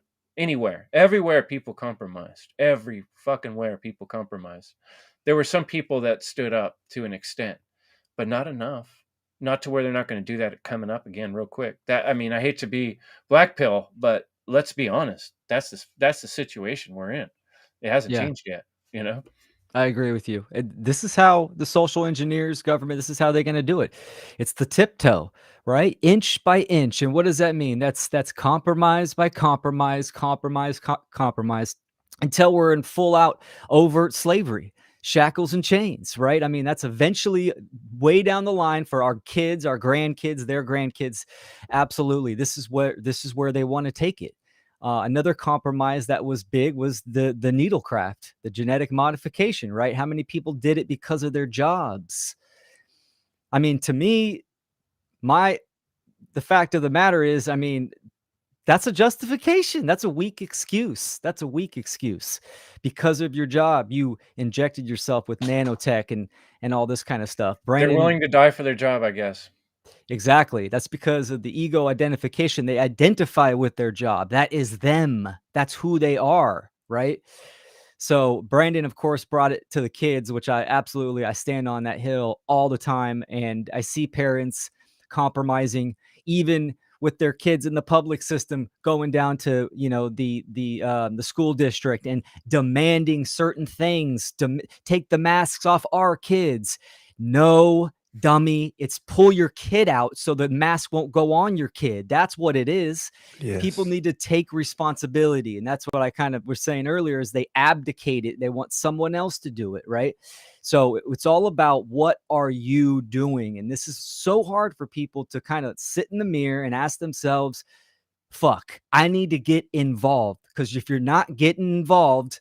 everywhere people compromised. Every fucking where people compromised. There were some people that stood up to an extent, but not enough. Not to where they're not going to do that coming up again real quick. I hate to be black pill, but let's be honest. That's the situation we're in. It hasn't changed yet, I agree with you. This is how the social engineers government, this is how they're going to do it. It's the tiptoe, right? Inch by inch. And what does that mean? That's compromise by compromise, compromise until we're in full out overt slavery, shackles and chains, right? That's eventually way down the line for our kids, our grandkids, their grandkids. Absolutely. This is where they want to take it. Another compromise that was big was the needlecraft, the genetic modification, right? How many people did it because of their jobs? To me, the fact of the matter is, that's a justification. That's a weak excuse. Because of your job, you injected yourself with nanotech and all this kind of stuff. Brandon, they're willing to die for their job, I guess. Exactly. That's because of the ego identification. They identify with their job. That is them. That's who they are, right? So Brandon, of course, brought it to the kids, which I stand on that hill all the time. And I see parents compromising even with their kids in the public system, going down to, the school district and demanding certain things to take the masks off our kids. No, dummy, it's pull your kid out so the mask won't go on your kid. That's what it is. Yes. People need to take responsibility. And that's what I kind of was saying earlier, is they abdicate it. They want someone else to do it, right? So it's all about, what are you doing? And this is so hard for people to kind of sit in the mirror and ask themselves, fuck, I need to get involved. Because if you're not getting involved,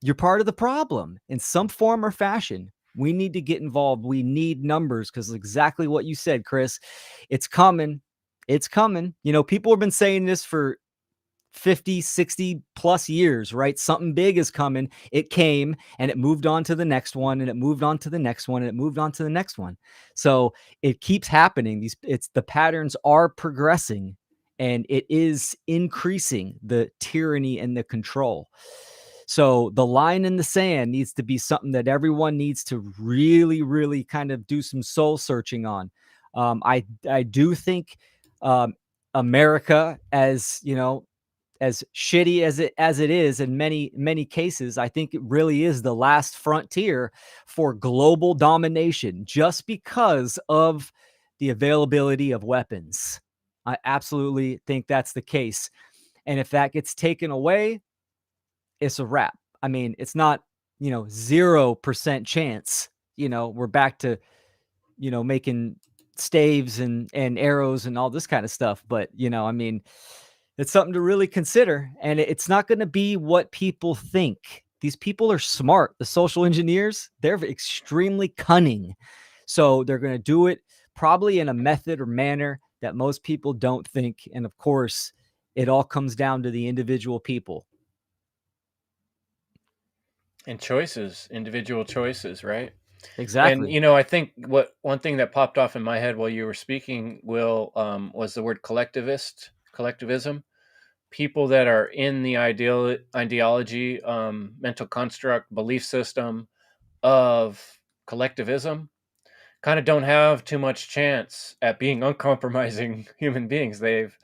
you're part of the problem in some form or fashion. We need to get involved. We need numbers, because exactly what you said, Kris. It's coming. It's coming. People have been saying this for 50, 60 plus years, right? Something big is coming. It came and it moved on to the next one, and it moved on to the next one, and it moved on to the next one. So it keeps happening. The patterns are progressing, and it is increasing the tyranny and the control. So the line in the sand needs to be something that everyone needs to really, really kind of do some soul searching on. I do think America, as shitty as it is in many cases, I think it really is the last frontier for global domination, just because of the availability of weapons. I absolutely think that's the case. And if that gets taken away, it's a wrap. It's not, 0% chance, we're back to, making staves and arrows and all this kind of stuff. But, it's something to really consider. And it's not going to be what people think. These people are smart. The social engineers, they're extremely cunning. So they're going to do it probably in a method or manner that most people don't think. And of course, it all comes down to the individual people. And choices, individual choices, right? And Exactly. I think what one thing that popped off in my head while you were speaking, Will, was the word collectivism. People that are in the ideology, mental construct, belief system of collectivism kind of don't have too much chance at being uncompromising human beings. They've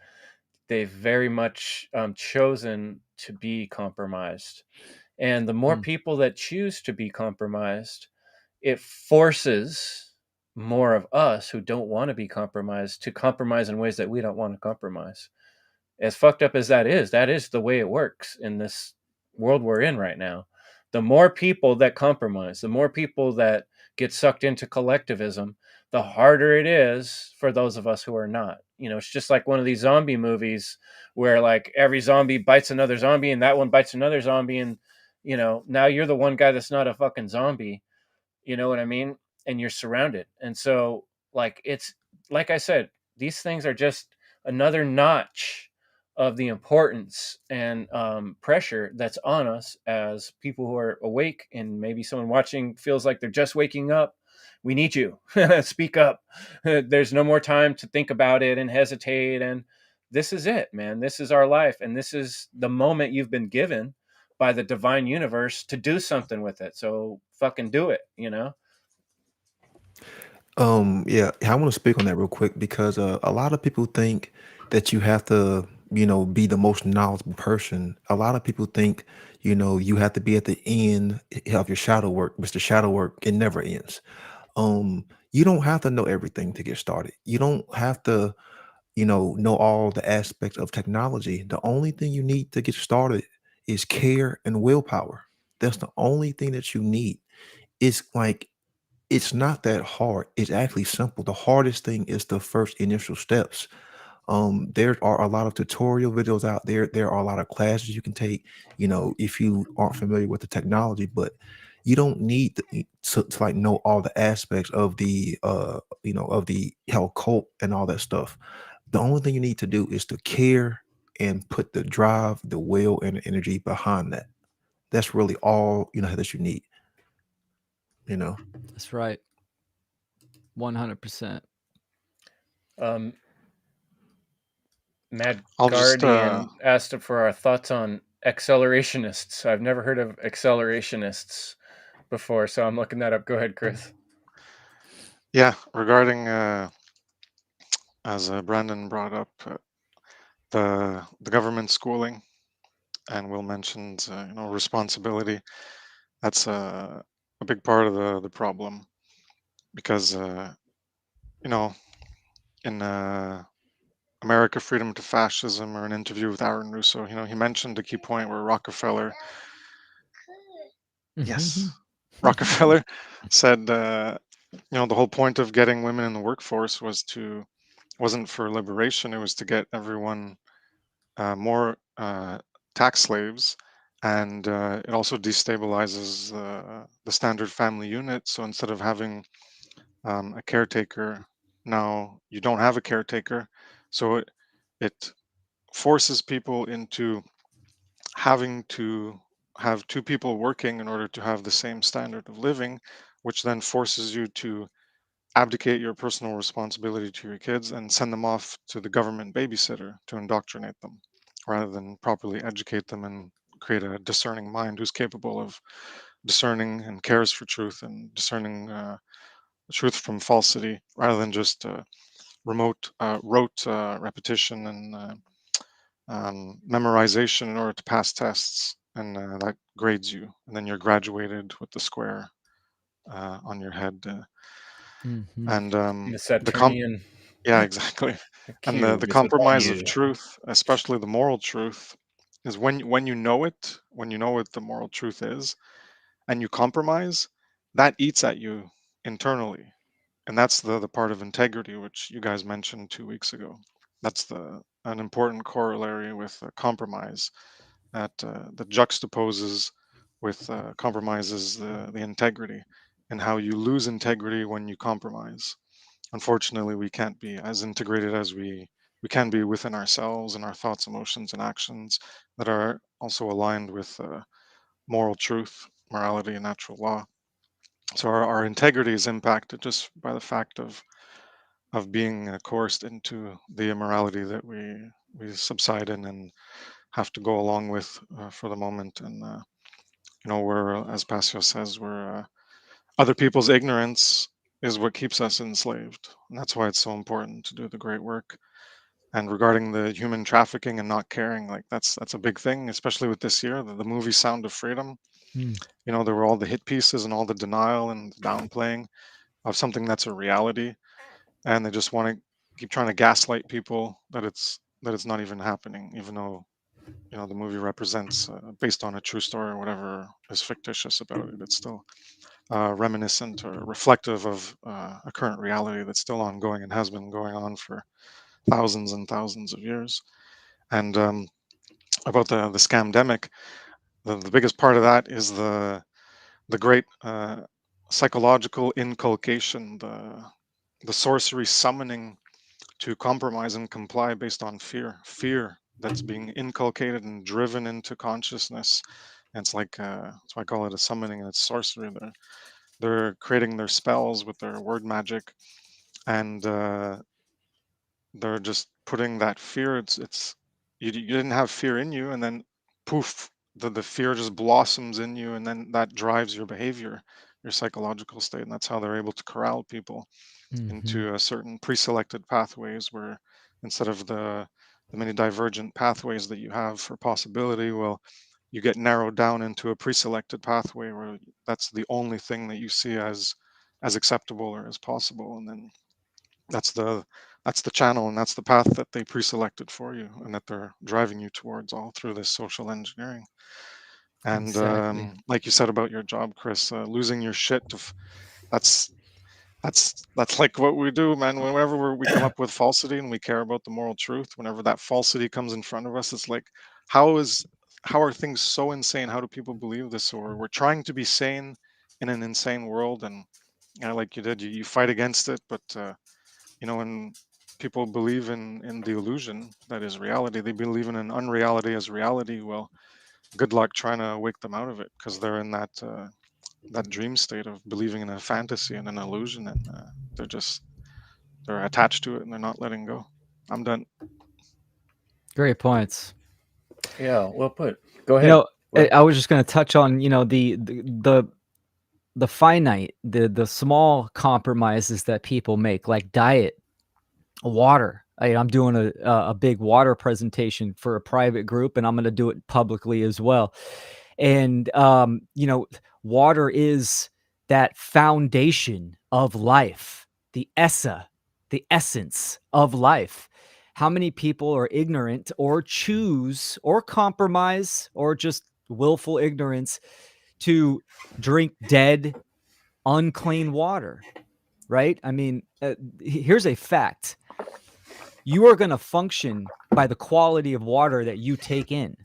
very much chosen to be compromised, and the more Mm. people that choose to be compromised, it forces more of us who don't want to be compromised to compromise in ways that we don't want to compromise. As fucked up as that is the way it works in this world we're in right now. The more people that compromise, the more people that get sucked into collectivism, the harder it is for those of us who are not. It's just like one of these zombie movies where like every zombie bites another zombie and that one bites another zombie, and now you're the one guy that's not a fucking zombie. You know what I mean? And you're surrounded. And so, like, it's like I said, these things are just another notch of the importance and pressure that's on us as people who are awake. And maybe someone watching feels like they're just waking up. We need you. Speak up. There's no more time to think about it and hesitate. And this is it, man. This is our life. And this is the moment you've been given by the divine universe to do something with it. So fucking do it. Yeah, I want to speak on that real quick because a lot of people think that you have to, be the most knowledgeable person. A lot of people think, you have to be at the end of your shadow work, Mr. Shadow work. It never ends. You don't have to know everything to get started. You don't have to, know all the aspects of technology. The only thing you need to get started is care and willpower. That's the only thing that you need. It's like it's not that hard. It's actually simple. The hardest thing is the first initial steps. There are a lot of tutorial videos out there. There are a lot of classes you can take, if you aren't familiar with the technology, but you don't need to like know all the aspects of the of the health cult and all that stuff. The only thing you need to do is to care and put the drive, the will, and the energy behind that. That's really all that you need. You know. That's right. 100%. um Mad I'll just Guardian asked for our thoughts on accelerationists. I've never heard of accelerationists before, so I'm looking that up. Go ahead, Chris. yeah, regarding as Brandon brought up the government schooling, and Will mentioned responsibility. That's a big part of the problem because you know in America, Freedom to Fascism, or an interview with Aaron Russo, he mentioned a key point where Rockefeller, yes, Rockefeller said, the whole point of getting women in the workforce wasn't for liberation, it was to get everyone more tax slaves, and it also destabilizes the standard family unit. So instead of having a caretaker, now you don't have a caretaker, so it forces people into having to have two people working in order to have the same standard of living, which then forces you to abdicate your personal responsibility to your kids and send them off to the government babysitter to indoctrinate them rather than properly educate them and create a discerning mind who's capable of discerning and cares for truth and discerning truth from falsity rather than just rote repetition and memorization in order to pass tests, and that grades you, and then you're graduated with the square on your head. Mhm. And The the comp, Saturnian yeah, exactly. And the cube is the compromise of Q. truth, especially the moral truth, is when you know it, when you know what the moral truth is, and you compromise, that eats at you internally, and that's the part of integrity which you guys mentioned 2 weeks ago. That's the an important corollary with compromise that juxtaposes with compromises the integrity, and how you lose integrity when you compromise. Unfortunately, we can't be as integrated as we can be within ourselves and our thoughts, emotions, and actions that are also aligned with moral truth, morality, and natural law. So our integrity is impacted just by the fact of being coerced into the immorality that we subside in and have to go along with for the moment. And we're, as Pasio says, we're other people's ignorance is what keeps us enslaved, and that's why it's so important to do the great work. And regarding the human trafficking and not caring, like that's a big thing, especially with this year, the movie Sound of Freedom. Hmm. There were all the hit pieces and all the denial and downplaying of something that's a reality, and they just want to keep trying to gaslight people that it's not even happening, even though the movie represents based on a true story or whatever is fictitious about it. It's still reminiscent or reflective of a current reality that's still ongoing and has been going on for thousands and thousands of years. And about the scamdemic, the biggest part of that is the great psychological inculcation, the sorcery summoning to compromise and comply based on fear that's being inculcated and driven into consciousness. And it's like that's why I call it a summoning, and it's sorcery. They're creating their spells with their word magic, and they're just putting that fear. It's you didn't have fear in you, and then poof, the fear just blossoms in you, and then that drives your behavior, your psychological state, and that's how they're able to corral people Mhm. into a certain pre-selected pathways, where instead of the many divergent pathways that you have for possibility, well, you get narrowed down into a pre-selected pathway where that's the only thing that you see as acceptable or as possible, and then that's the channel, and that's the path that they pre-selected for you and that they're driving you towards all through this social engineering. And Exactly. like you said about your job, Chris, losing your shit that's that's like what we do, man. Whenever we come up with falsity and we care about the moral truth, whenever that falsity comes in front of us, it's like, how is how are things so insane? How do people believe this? Or we're trying to be sane in an insane world, and like you did, you fight against it. But when people believe in the illusion that is reality, they believe in an unreality as reality. Well, good luck trying to wake them out of it, because they're in that dream state of believing in a fantasy and an illusion, and they're attached to it and they're not letting go. I'm done. Great points. Yeah, well put. Go You ahead. know, I was just going to touch on, the finite, the small compromises that people make, like diet, water. I'm doing a big water presentation for a private group, and I'm going to do it publicly as well. And water is that foundation of life, the the essence of life. How many people are ignorant or choose or compromise or just willful ignorance to drink dead, unclean water, right? I mean, here's a fact. You are going to function by the quality of water that you take in,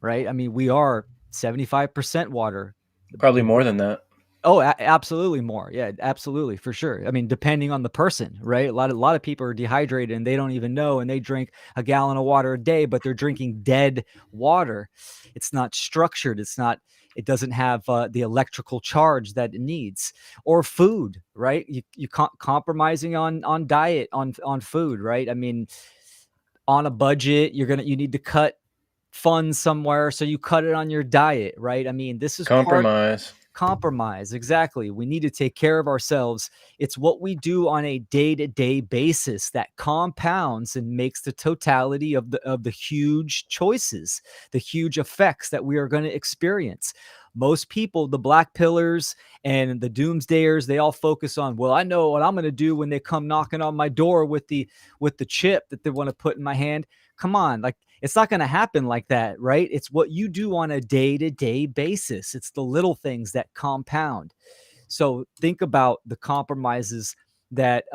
right? I mean, we are 75% water. Probably more than that. Oh, absolutely more. Yeah, absolutely, for sure. I mean, depending on the person, right? A lot of people are dehydrated and they don't even know, and they drink a gallon of water a day, but they're drinking dead water. It's not structured. It doesn't have the electrical charge that it needs. Or food, right? You compromising on diet, on food, right? I mean, on a budget, you need to cut funds somewhere, so you cut it on your diet, right? I mean, this is compromise, exactly. We need to take care of ourselves. It's what we do on a day-to-day basis that compounds and makes the totality of the huge choices, the huge effects that we are going to experience. Most people, the black pillars and the doomsdayers, they all focus on, well, I know what I'm going to do when they come knocking on my door with the chip that they want to put in my hand. Come on, like, it's not going to happen like that, right? It's what you do on a day-to-day basis. It's the little things that compound. So think about the compromises that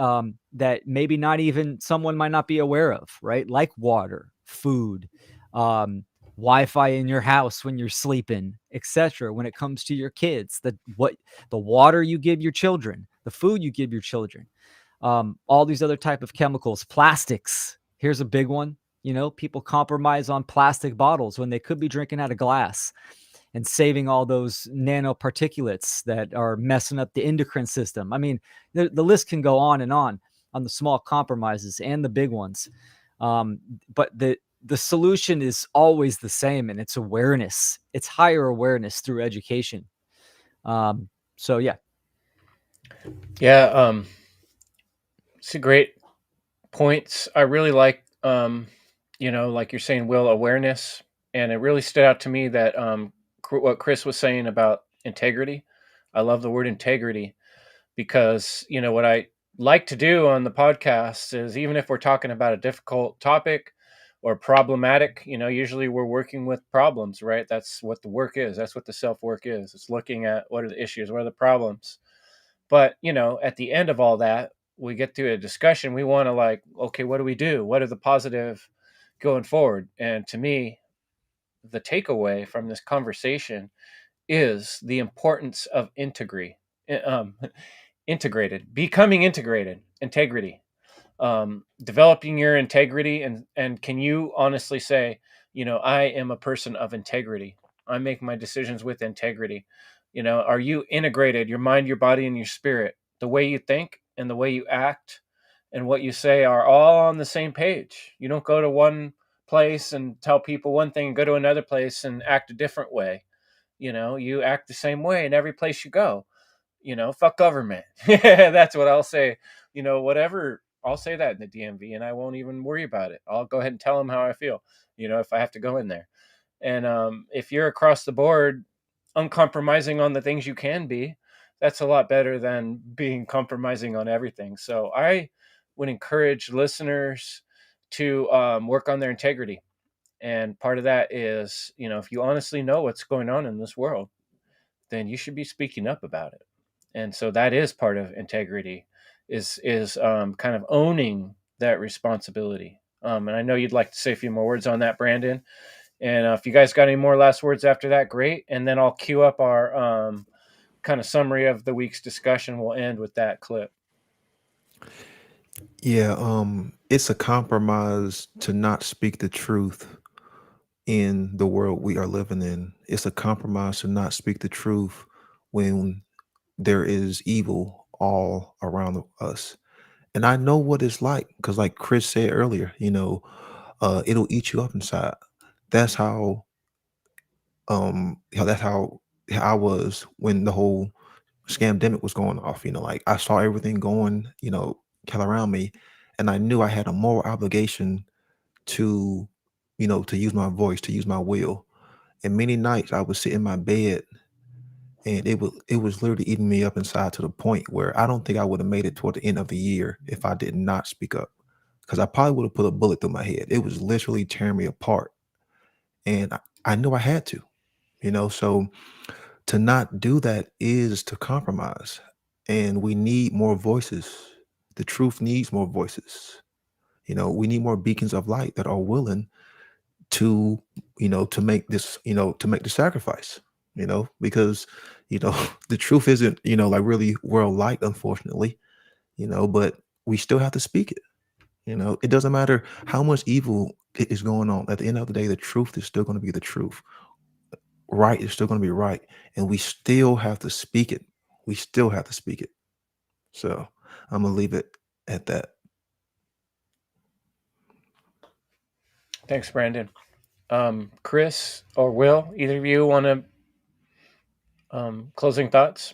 maybe not even someone might not be aware of, right? Like water, food, Wi-Fi in your house when you're sleeping, etc. When it comes to your kids, the water you give your children, the food you give your children, all these other type of chemicals, plastics. Here's a big one. People compromise on plastic bottles when they could be drinking out of glass. and saving all those nanoparticulates that are messing up the endocrine system. I mean, the list can go on the small compromises and the big ones. But the solution is always the same, and it's awareness. It's higher awareness through education. So yeah. Yeah. It's a great points. I really like, like you're saying, Will, awareness. And it really stood out to me that what Kris was saying about integrity. I love the word integrity because, what I like to do on the podcast is, even if we're talking about a difficult topic or problematic, usually we're working with problems, right? That's what the work is. That's what the self work is. It's looking at what are the issues, what are the problems. But, at the end of all that, we get to a discussion. We want to okay, what do we do? What are the positive going forward? And to me, the takeaway from this conversation is the importance of becoming integrity, developing your integrity. And can you honestly say, I am a person of integrity. I make my decisions with integrity. Are you integrated, your mind, your body, and your spirit? The way you think and the way you act and what you say are all on the same page. You don't go to one place and tell people one thing and go to another place and act a different way. You act the same way in every place you go. Fuck government. That's what I'll say. Whatever, I'll say that in the DMV and I won't even worry about it. I'll go ahead and tell them how I feel, if I have to go in there. And if you're across the board uncompromising on the things you can be, that's a lot better than being compromising on everything. So I would encourage listeners to work on their integrity. And part of that is, if you honestly know what's going on in this world, then you should be speaking up about it. And so that is part of integrity, is kind of owning that responsibility. And I know you'd like to say a few more words on that, Brandon. And if you guys got any more last words after that, great. And then I'll cue up our kind of summary of the week's discussion. We'll end with that clip. Yeah, it's a compromise to not speak the truth in the world we are living in. It's a compromise to not speak the truth when there is evil all around us. And I know what it's like because, like Kris said earlier, it'll eat you up inside. That's how that's how I was when the whole scamdemic was going off. Like I saw everything going, kind of around me, and I knew I had a moral obligation to, to use my voice, to use my will. And many nights I would sit in my bed, and it was literally eating me up inside to the point where I don't think I would have made it toward the end of the year if I did not speak up, because I probably would have put a bullet through my head. It was literally tearing me apart, and I knew I had to. So to not do that is to compromise, and we need more voices. The truth needs more voices. We need more beacons of light that are willing to, to make this, to make the sacrifice, because, the truth isn't, like really world light, unfortunately, but we still have to speak it. It doesn't matter how much evil is going on. At the end of the day, the truth is still going to be the truth. Right is still going to be right, and we still have to speak it. We still have to speak it. So I'm gonna leave it at that. Thanks, Brandon. Kris or Will, either of you want to closing thoughts?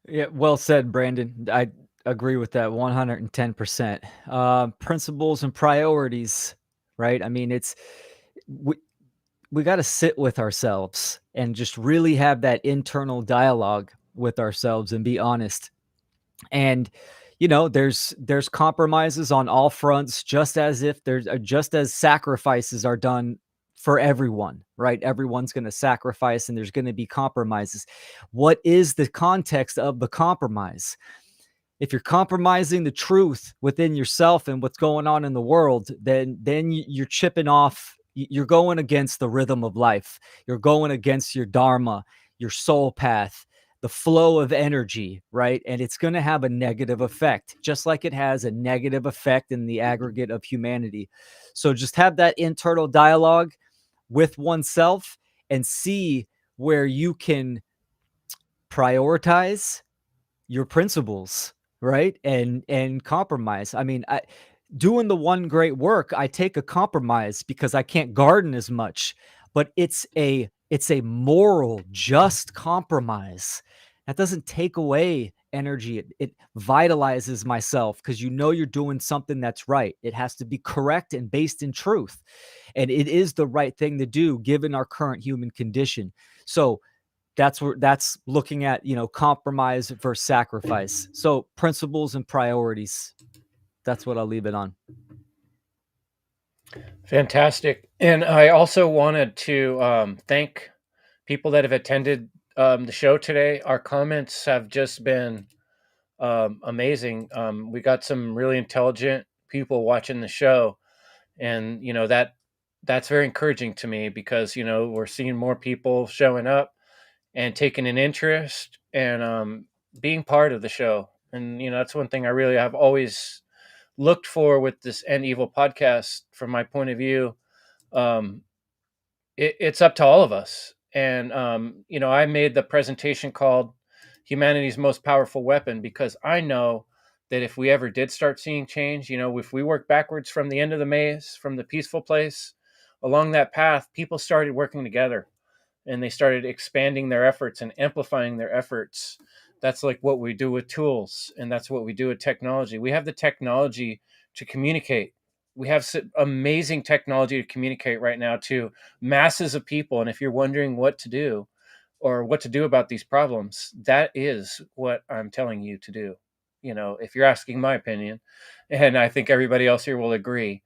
Yeah, well said, Brandon. I agree with that 110%. Principles and priorities, right? I mean, we got to sit with ourselves and just really have that internal dialogue with ourselves and be honest. And there's compromises on all fronts, just as sacrifices are done for everyone, right? Everyone's going to sacrifice and there's going to be compromises. What is the context of the compromise? If you're compromising the truth within yourself and what's going on in the world, then you're chipping off. You're going against the rhythm of life. You're going against your dharma, your soul path, the flow of energy, right? And it's going to have a negative effect, just like it has a negative effect in the aggregate of humanity. So just have that internal dialogue with oneself and see where you can prioritize your principles, right? And compromise. I mean, doing the one great work, I take a compromise because I can't garden as much, but it's a moral, just compromise. That doesn't take away energy. It vitalizes myself because you're doing something that's right. It has to be correct and based in truth. And it is the right thing to do given our current human condition. So that's looking at, compromise versus sacrifice. So principles and priorities. That's what I'll leave it on. Fantastic. And I also wanted to thank people that have attended the show today. Our comments have just been amazing. We got some really intelligent people watching the show, and that's very encouraging to me because we're seeing more people showing up and taking an interest and being part of the show. And that's one thing I really have always looked for with this End Evil podcast. From my point of view, um, it's up to all of us. And I made the presentation called "Humanity's Most Powerful Weapon" because I know that if we ever did start seeing change, if we work backwards from the end of the maze, from the peaceful place, along that path, people started working together and they started expanding their efforts and amplifying their efforts. That's like what we do with tools, and that's what we do with technology. We have the technology to communicate. We have amazing technology to communicate right now to masses of people. And if you're wondering what to do or what to do about these problems, that is what I'm telling you to do. If you're asking my opinion, and I think everybody else here will agree,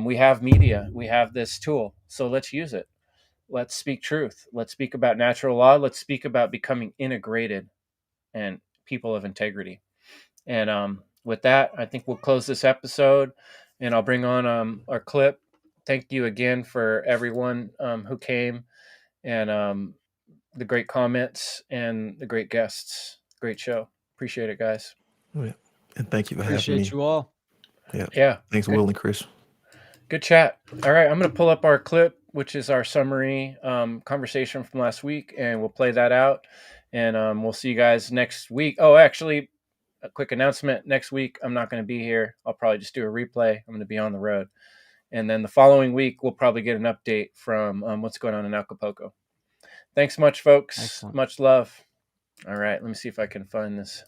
we have media, we have this tool, so let's use it. Let's speak truth. Let's speak about natural law. Let's speak about becoming integrated and people of integrity. And with that, I think we'll close this episode, and I'll bring on our clip. Thank you again for everyone who came, and the great comments and the great guests. Great show. Appreciate it, guys. Oh, yeah. And thank you for having me. Appreciate you all. Yeah. Thanks, Will and Chris. Good chat. All right, I'm going to pull up our clip, which is our summary conversation from last week, and we'll play that out. And we'll see you guys next week. Oh, actually, a quick announcement. Next week, I'm not going to be here. I'll probably just do a replay. I'm going to be on the road. And then the following week, we'll probably get an update from what's going on in Acapulco. Thanks much, folks. Excellent. Much love. All right, let me see if I can find this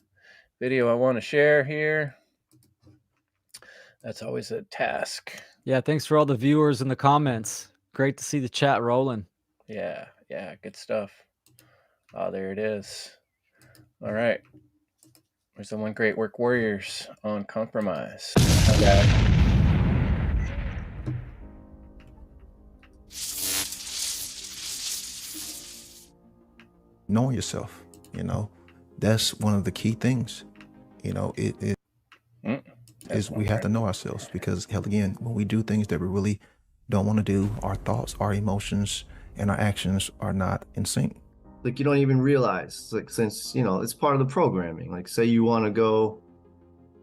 video I want to share here. That's always a task. Yeah, thanks for all the viewers in the comments. Great to see the chat rolling. Yeah, good stuff. Oh, there it is. All right. There's the One Great Work Warriors on compromise. Okay. Knowing yourself, that's one of the key things. We have to know ourselves, because hell, again, when we do things that we really don't want to do, our thoughts, our emotions, and our actions are not in sync. Like, you don't even realize, like, since it's part of the programming. Like, say you want to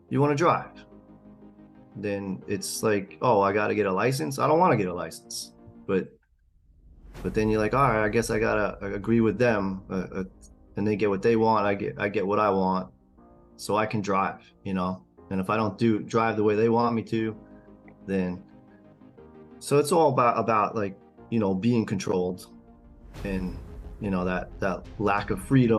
drive, then it's like, oh, I got to get a license. I don't want to get a license, but then you're like, all right, I guess I gotta agree with them, and they get what they want. I get what I want, so I can drive. And if I don't drive the way they want me to, then so it's all about like being controlled, and that lack of freedom.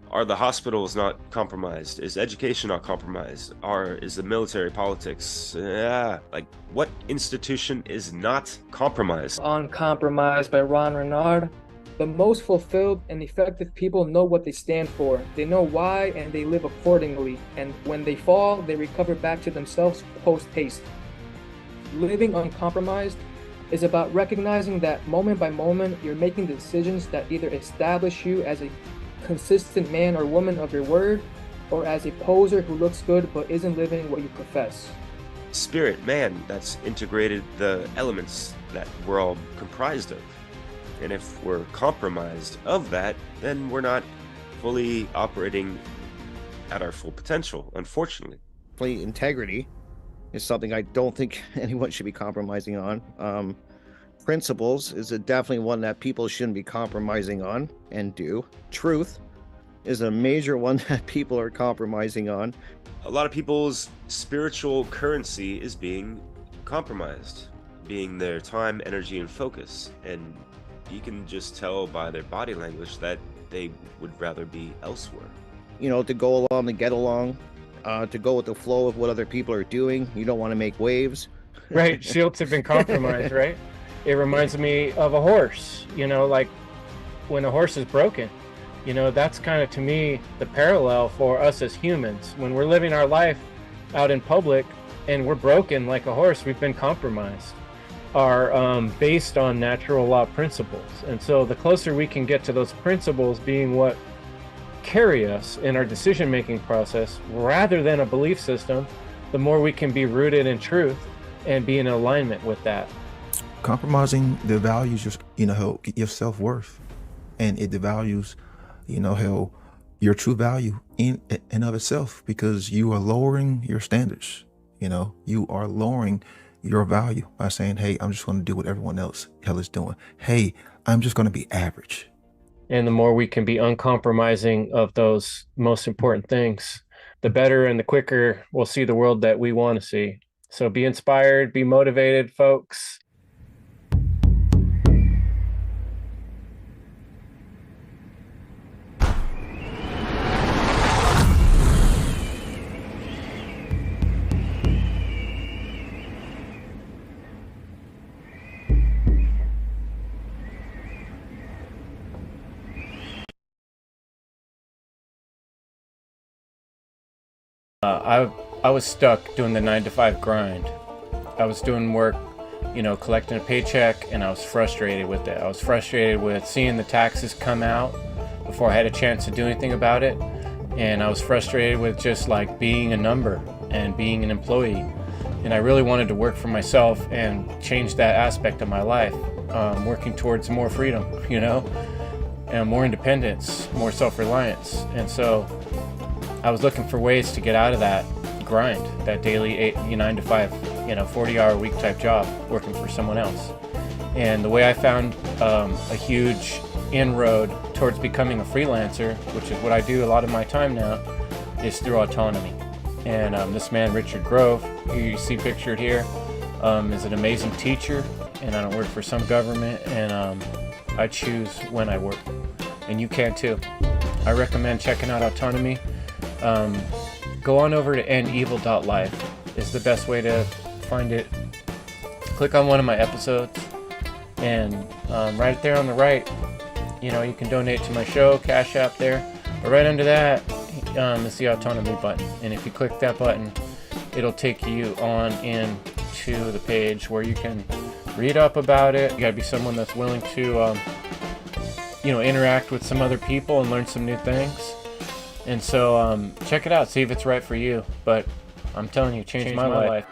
Are the hospitals not compromised? Is education not compromised? Is the military politics? Like, what institution is not compromised? On Compromise by Ron Renard. The most fulfilled and effective people know what they stand for. They know why, and they live accordingly. And when they fall, they recover back to themselves post-haste. Living uncompromised is about recognizing that moment by moment, you're making decisions that either establish you as a consistent man or woman of your word, or as a poser who looks good but isn't living what you profess. Spirit, man, that's integrated the elements that we're all comprised of. And if we're compromised of that, then we're not fully operating at our full potential, unfortunately. Integrity is something I don't think anyone should be compromising on. Principles is definitely one that people shouldn't be compromising on and do. Truth is a major one that people are compromising on. A lot of people's spiritual currency is being compromised, being their time, energy, and focus. And you can just tell by their body language that they would rather be elsewhere. You know, to go along, to get along, to go with the flow of what other people are doing. You don't want to make waves. Right, shields have been compromised, right? It reminds me of a horse, you know, like when a horse is broken. You know, that's kind of, to me, the parallel for us as humans. When we're living our life out in public and we're broken like a horse, we've been compromised, are based on natural law principles. And so the closer we can get to those principles being what carry us in our decision-making process, rather than a belief system, the more we can be rooted in truth and be in alignment with that. Compromising devalues your self-worth, and it devalues how your true value in and of itself, because you are lowering your standards. You are lowering your value by saying, hey, I'm just going to do what everyone else is doing. Hey, I'm just going to be average. And the more we can be uncompromising of those most important things, the better and the quicker we'll see the world that we want to see. So be inspired, be motivated, folks. I was stuck doing the 9-to-5 grind. I was doing work, collecting a paycheck, and I was frustrated with it. I was frustrated with seeing the taxes come out before I had a chance to do anything about it. And I was frustrated with just like being a number and being an employee. And I really wanted to work for myself and change that aspect of my life, working towards more freedom, and more independence, more self-reliance. And so I was looking for ways to get out of that grind, that daily 9-to-5, 40-hour-a-week type job, working for someone else. And the way I found a huge inroad towards becoming a freelancer, which is what I do a lot of my time now, is through autonomy. And this man, Richard Grove, who you see pictured here, is an amazing teacher, and I don't work for some government, and I choose when I work. And you can too. I recommend checking out autonomy. Go on over to endevil.life is the best way to find it. Click on one of my episodes, and right there on the right, you can donate to my show, Cash App there. But right under that is the autonomy button, and if you click that button, it'll take you on into the page where you can read up about it. You gotta be someone that's willing to interact with some other people and learn some new things. And so check it out, see if it's right for you. But I'm telling you, it changed my life.